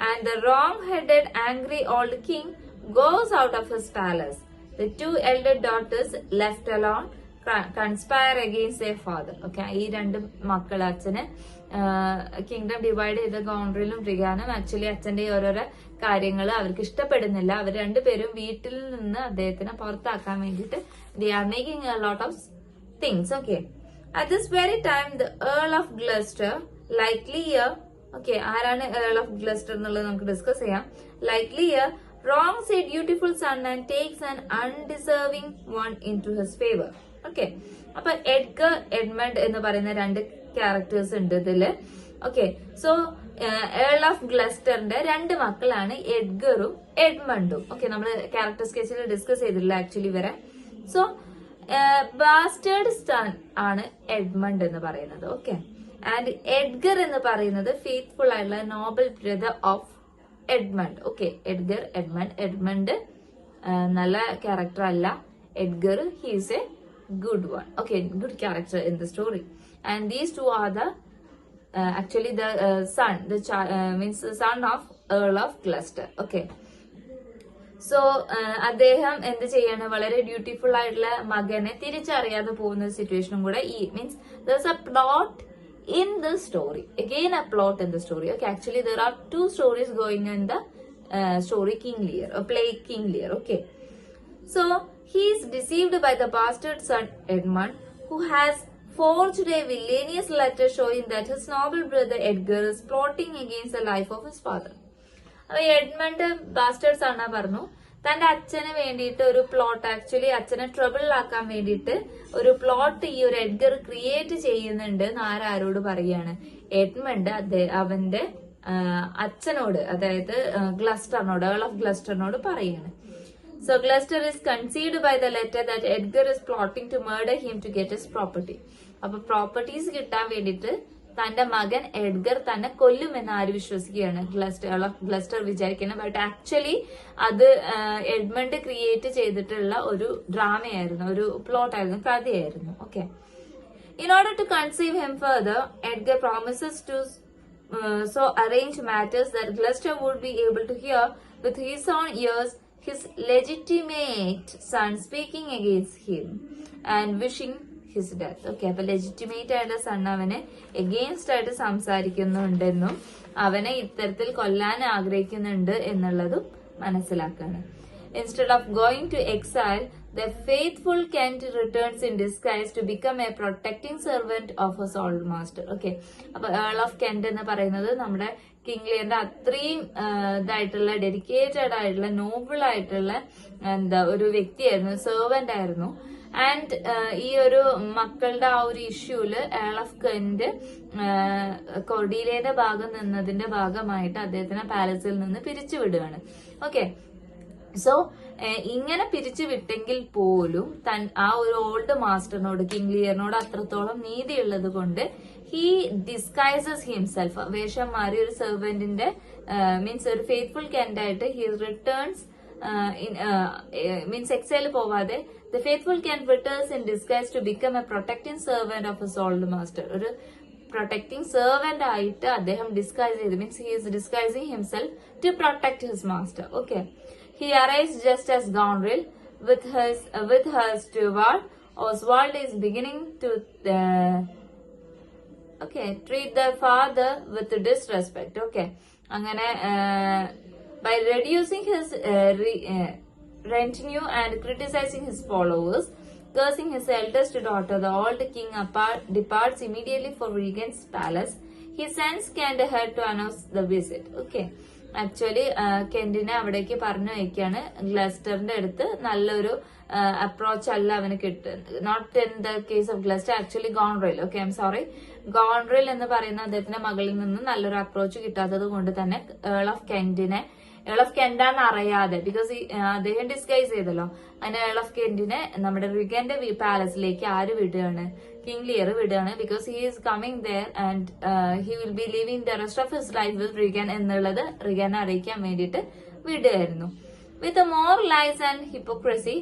And the wrong-headed, angry old king goes out of his palace. The two elder daughters left alone conspire against their father. Okay, ഈ രണ്ട് മക്കൾ അച്ഛന് kingdom divide ചെയ്ത ഗോൺഡ്രിലും റിഗാനും actually അച്ഛന്റെ ഓരോരോ കാര്യങ്ങൾ അവർക്ക് ഇഷ്ടപ്പെടുന്നില്ല. അവർ രണ്ടുപേരും വീട്ടിൽ നിന്ന് അദ്ദേഹത്തിനെ പുറത്താക്കാൻ വേണ്ടിയിട്ട് they are making a lot of things. Okay, at this very time the Earl of Gloucester, likely a okay ആരാണ് Earl of Gloucester എന്നുള്ളത് നമുക്ക് ഡിസ്കസ് ചെയ്യാം. likely a wrongs a dutiful son and takes an undeserving one into his favor. Okay, അപ്പൊ Edgar Edmund എന്ന് പറയുന്ന രണ്ട് characters ഉണ്ട് ഇതില്. ഓക്കെ, സോ ഏൾ ഓഫ് ഗ്ലസ്റ്ററിന്റെ രണ്ട് മക്കളാണ് എഡ്ഗറും എഡ്മണ്ടും. ഓക്കെ, നമ്മൾ ക്യാരക്ടർ സ്കെച്ചിൽ ഡിസ്കസ് ചെയ്തിട്ടില്ല ആക്ച്വലി വരെ. സോ ബാസ്റ്റേർഡ് സൺ ആണ് എഡ്മണ്ട് എന്ന് പറയുന്നത്. ഓക്കെ, ആൻഡ് എഡ്ഗർ എന്ന് പറയുന്നത് ഫെയ്ത്ത്ഫുൾ ആയിട്ടുള്ള Nobel brother of Edmund. Okay, Edgar Edmund നല്ല ക്യാരക്ടർ അല്ല. Edgar he's A good one. Okay, good character in the story. And these two are the actually the son, the means the son of Earl of Gloucester. Okay, so അദ്ദേഹം എന്ത് ചെയ്യാണ്? വളരെ dutiful ആയിട്ടുള്ള മകനെ തിരിച്ചറിയാതെ പോകുന്ന സിറ്റുവേഷനും കൂടെ ഈ means there's a plot in the story. Again a plot in the story. Okay, actually there are two stories going in the story King Lear, or play King Lear. Okay, so he is deceived by the bastard son Edmund, who has forged a villainous letter showing that his noble brother Edgar is plotting against the life of his father. അപ്പൊ Edmund bastard sun പറഞ്ഞു തന്റെ അച്ഛന് വേണ്ടിയിട്ട് ഒരു plot, actually അച്ഛനെ ട്രബിളിലാക്കാൻ വേണ്ടിയിട്ട് ഒരു plot ഈ ഒരു എഡ്ഗർ ക്രിയേറ്റ് ചെയ്യുന്നുണ്ട് എന്ന് ആരോട് പറയാണ്? എഡ്മണ്ട് അവന്റെ അച്ഛനോട്, അതായത് ഗ്ലസ്റ്ററിനോട്, ഏൾ ഓഫ് ഗ്ലസ്റ്ററിനോട് പറയാണ്. So Gloucester is conceived by the letter that Edgar is plotting to murder him to get his property. അപ്പൊ പ്രോപ്പർട്ടീസ് കിട്ടാൻ വേണ്ടിയിട്ട് തന്റെ മകൻ എഡ്ഗർ തന്നെ കൊല്ലുമെന്ന് ആര് വിശ്വസിക്കുകയാണ്? ഗ്ലസ്റ്റർ വിചാരിക്കണം. ബട്ട് ആക്ച്വലി അത് എഡ്മണ്ട് ക്രിയേറ്റ് ചെയ്തിട്ടുള്ള ഒരു ഡ്രാമയായിരുന്നു, ഒരു പ്ലോട്ടായിരുന്നു, കഥയായിരുന്നു. Okay, in order to conceive him further, Edgar promises to so arrange matters that Gloucester would be able to hear with his own ears his legitimate son speaking against him and wishing his death. Okay, അപ്പൊ legitimate ആയിട്ടുള്ള sun അവനെ against ആയിട്ട് സംസാരിക്കുന്നുണ്ടെന്നും അവനെ ഇത്തരത്തിൽ കൊല്ലാൻ ആഗ്രഹിക്കുന്നുണ്ട് എന്നുള്ളതും മനസ്സിലാക്കാണ്. Instead of going to exile, the faithful Kent returns in disguise to become a protecting servant of his old master. Okay, അപ്പൊ ഏൾ ഓഫ് കെന്റ് എന്ന് പറയുന്നത് നമ്മുടെ കിങ് ലിയറിന്റെ അത്രയും ഇതായിട്ടുള്ള ഡെഡിക്കേറ്റഡ് ആയിട്ടുള്ള നോബിൾ ആയിട്ടുള്ള ഒരു വ്യക്തിയായിരുന്നു, സെർവന്റ് ആയിരുന്നു. ആൻഡ് ഈ ഒരു മക്കളുടെ ആ ഒരു ഇഷ്യൂല് ഏൾ ഓഫ് കെന്റ് കൊർഡീലിയയുടെ ഭാഗം നിന്നതിന്റെ ഭാഗമായിട്ട് അദ്ദേഹത്തിനെ പാലസിൽ നിന്ന് പിരിച്ചുവിടുകയാണ്. ഓക്കെ, സോ ഇങ്ങനെ പിരിച്ചു വിട്ടെങ്കിൽ പോലും ആ ഒരു ഓൾഡ് മാസ്റ്ററിനോട്, കിങ് ലിയറിനോട് അത്രത്തോളം നീതിയുള്ളത് കൊണ്ട് ഹി ഡിസ്കൈസസ് ഹിംസെൽഫ്, വേഷം മാറി ഒരു സെർവന്റിന്റെ മീൻസ് ഒരു ഫെയ്ത്ത്ഫുൾ കെൻഡായിട്ട് ഹി റിട്ടേൺസ് മീൻസ് എക്സൈൽ പോവാതെ the faithful Kent returns in disguise to become a protecting servant of his old master. ഒരു പ്രൊട്ടക്ടിങ് സെർവന്റ് ആയിട്ട് അദ്ദേഹം ഡിസ്കൈസ് ചെയ്ത്, means he is disguising himself to protect his master. Okay, he arrives just as Gonril with her steward Oswald is beginning to treat their father with disrespect. Okay, അങ്ങനെ by reducing his retinue and criticizing his followers, cursing his eldest daughter, the old king departs immediately for Regan's palace. He sends Kent ahead to announce the visit. Okay, actually കെന്റിനെ അവിടേക്ക് പറഞ്ഞു വയ്ക്കാണ്. ഗ്ലസ്റ്ററിന്റെ അടുത്ത് നല്ലൊരു approach അല്ല അവന് കിട്ടുന്നത്. Not in the case of Gloucester, actually Goneril. Okay, I am sorry, Goneril എന്ന് പറയുന്ന അദ്ദേഹത്തിന്റെ മകളിൽ നിന്ന് നല്ലൊരു അപ്രോച്ച് കിട്ടാത്തത് കൊണ്ട് തന്നെ ഏൾ ഓഫ് കെന്റാന്ന് അറിയാതെ, ബിക്കോസ് അദ്ദേഹം ഡിസ്കൈസ് ചെയ്തല്ലോ, അങ്ങനെ ഏൾ ഓഫ് കെന്റിനെ നമ്മുടെ റിഗന്റെ പാലസിലേക്ക് ആര് വിടുകയാണ്? കിങ് ലിയർ വിടുകയാണ്. Because he is coming there and he will be living the rest of his life with Regan എന്നുള്ളത് റിഗനെ അറിയിക്കാൻ വേണ്ടിയിട്ട് വിടുകയായിരുന്നു. With more lies and hypocrisy,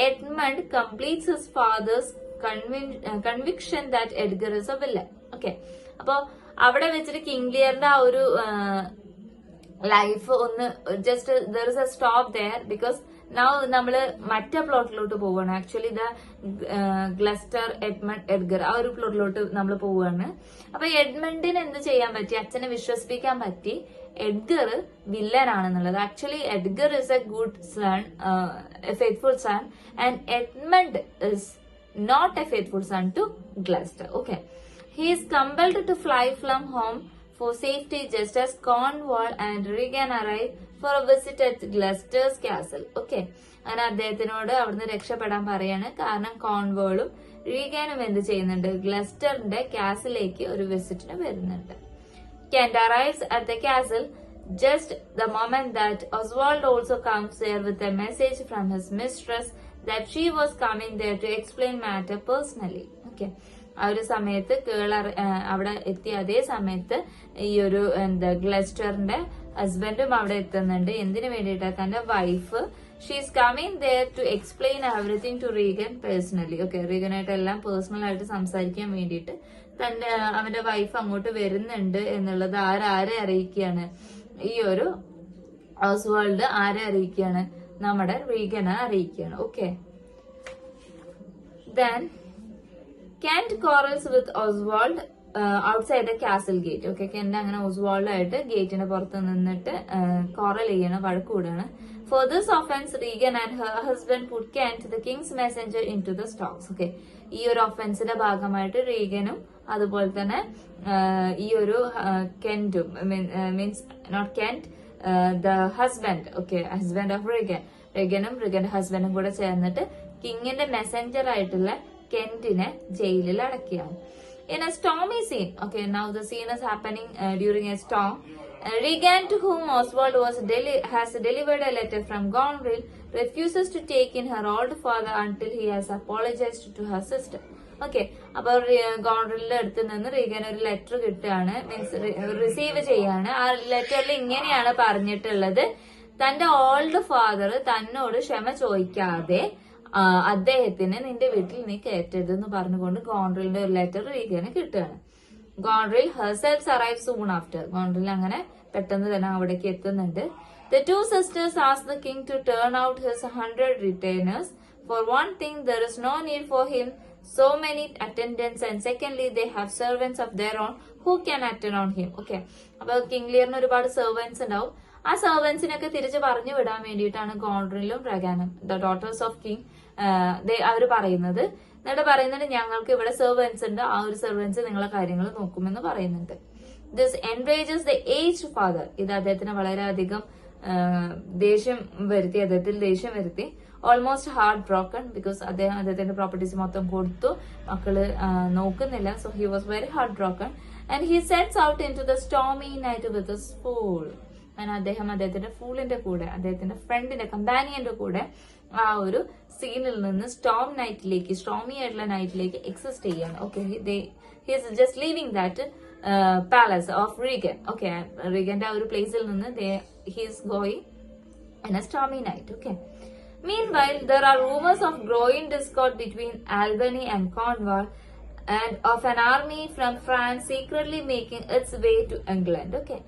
Edmund completes his father's conviction that Edgar is a villain. Okay, അപ്പൊ അവിടെ വെച്ചിട്ട് king ലിയറിന്റെ ആ ഒരു ലൈഫ് ഒന്ന് just there is a stop there. Because now നമ്മള് മറ്റേ പ്ലോട്ടിലോട്ട് പോവുകയാണ്. Actually the Gloucester Edmund Edgar ആ ഒരു പ്ലോട്ടിലോട്ട് നമ്മൾ പോവുകയാണ്. അപ്പൊ എഡ്മണ്ടിന് എന്ത് ചെയ്യാൻ പറ്റി? അച്ഛനെ വിശ്വസിപ്പിക്കാൻ പറ്റി എഡ്ഗർ വില്ലൻ ആണെന്നുള്ളത്. Actually Edgar is a good son, a faithful son, and Edmund is not a faithful son to Gloucester. Okay, he is compelled to fly from home for safety just as Cornwall and Regan arrive for a visit at Gloucester's castle. Okay, അങ്ങനെ അദ്ദേഹത്തിനോട് അവിടുന്ന് രക്ഷപ്പെടാൻ പറയാണ്. കാരണം കോൺവാളും റീഗാനും എന്ത് ചെയ്യുന്നുണ്ട്? ഗ്ലസ്റ്ററിന്റെ കാസിലേക്ക് ഒരു വിസിറ്റിന് വരുന്നുണ്ട്. Kent arrives at the castle just the moment that Oswald also comes there with a message from his mistress that she was coming there to explain matter personally. Okay, ആ ഒരു സമയത്ത് അവിടെ എത്തിയ അതേ സമയത്ത് ഈ ഒരു ഗ്ലസ്റ്ററിന്റെ ഹസ്ബൻഡും അവിടെ എത്തുന്നുണ്ട്. എന്തിനു വേണ്ടിയിട്ടാ? തന്റെ wife she's coming there to explain everything to Regan personally. Okay, റീഗനായിട്ട് എല്ലാം പേഴ്സണൽ ആയിട്ട് സംസാരിക്കാൻ വേണ്ടിയിട്ട് അവന്റെ വൈഫ് അങ്ങോട്ട് വരുന്നുണ്ട് എന്നുള്ളത് ആരെ അറിയിക്കുകയാണ്? ഈ ഒരു ഓസ്വാൾഡ് ആരെ അറിയിക്കുകയാണ്? നമ്മുടെ റീഗനെ അറിയിക്കുകയാണ്. Okay, then Kent quarrels with Oswald outside the castle gate. Okay, Kent അങ്ങനെ ഓസ്വാൾഡ് ആയിട്ട് ഗേറ്റിന്റെ പുറത്ത് നിന്നിട്ട് കോറൽ ചെയ്യണം, വഴക്കൂടാണ്. For this offense, Regan and her husband put Kent, the king's messenger, into the stocks. Okay, ഈ ഒരു ഒഫൻസിന്റെ ഭാഗമായിട്ട് റീഗനും അതുപോലെ തന്നെ ഈ ഒരു കെന്റും, means not Kent, the husband, okay, husband of റീഗനും റിഗന്റെ ഹസ്ബൻഡും കൂടെ ചേർന്നിട്ട് കിങ്ങിന്റെ മെസ്സഞ്ചർ ആയിട്ടുള്ള കെന്റിനെ ജയിലിൽ അടക്കിയാണ്. In a stormy scene, okay, now the scene is happening during a storm. Regan, to whom Oswald has delivered a letter from Gonril, refuses to take in her old father until he has apologized to her sister. Okay, അപ്പൊ ഗോൺറിലിന്റെ അടുത്ത് നിന്ന് Reagan ഒരു letter കിട്ടുകയാണ്, means receive ചെയ്യാണ്. ആ ലെറ്ററിൽ ഇങ്ങനെയാണ് പറഞ്ഞിട്ടുള്ളത്: തന്റെ ഓൾഡ് ഫാദർ തന്നോട് ക്ഷമ ചോദിക്കാതെ അദ്ദേഹത്തിന് നിന്റെ വീട്ടിൽ നീ കയറ്റരുതെന്ന് പറഞ്ഞുകൊണ്ട് ഗോൺറിലിന്റെ ഒരു ലെറ്റർ റീഗന് കിട്ടുകയാണ്. ഗോൺറിൽ ഹെർസെൽഫ് അറൈവ് സൂൺ ആഫ്റ്റർ. ഗോൺറിൽ അങ്ങനെ പെട്ടെന്ന് തന്നെ അവിടേക്ക് എത്തുന്നുണ്ട്. The two sisters ask the king to turn out his 100 retainers. For one thing, there is no need for him so many attendants, and secondly, they have servants of their own who can attend on him. Okay, അപ്പൊ king ലിയറിന് ഒരുപാട് servants ഉണ്ടാവും. ആ സെർവൻസിനൊക്കെ തിരിച്ച് പറഞ്ഞു വിടാൻ വേണ്ടിയിട്ടാണ് ഗോൺറിലും റഗാനും, the daughters of king, അവര് പറയുന്നത്. എന്നിട്ട് പറയുന്നുണ്ട് ഞങ്ങൾക്ക് ഇവിടെ സെർവൻസ് ഉണ്ട്, ആ ഒരു സെർവൻസ് നിങ്ങളെ കാര്യങ്ങൾ നോക്കുമെന്ന് പറയുന്നുണ്ട്. This enrages the aged father. ഇത് അദ്ദേഹത്തിന് വളരെയധികം ദേഷ്യം വരുത്തി. ഓൾമോസ്റ്റ് ഹാർട്ട് ബ്രോക്കൺ, ബിക്കോസ് അദ്ദേഹത്തിന്റെ പ്രോപ്പർട്ടീസ് മൊത്തം കൊടുത്തു, മക്കള് നോക്കുന്നില്ല. So he was very heart broken and he sets out in to the stormy night with a fool. അങ്ങനെ അദ്ദേഹം അദ്ദേഹത്തിന്റെ ഫൂളിന്റെ കൂടെ, അദ്ദേഹത്തിന്റെ ഫ്രണ്ടിന്റെ കമ്പാനിയന്റെ കൂടെ ആ ഒരു സീനിൽ നിന്ന് സ്റ്റോമി ആയിട്ടുള്ള നൈറ്റിലേക്ക് എക്സിസ്റ്റ് ചെയ്യാണ്. Okay, he's just leaving that palace of Regan. Okay, റീഗന്റെ ആ ഒരു പ്ലേസിൽ നിന്ന് he's going in a stormy night. Okay. Meanwhile, there are rumors of growing discord between Albany and Cornwall, and of an army from France secretly making its way to England. Okay.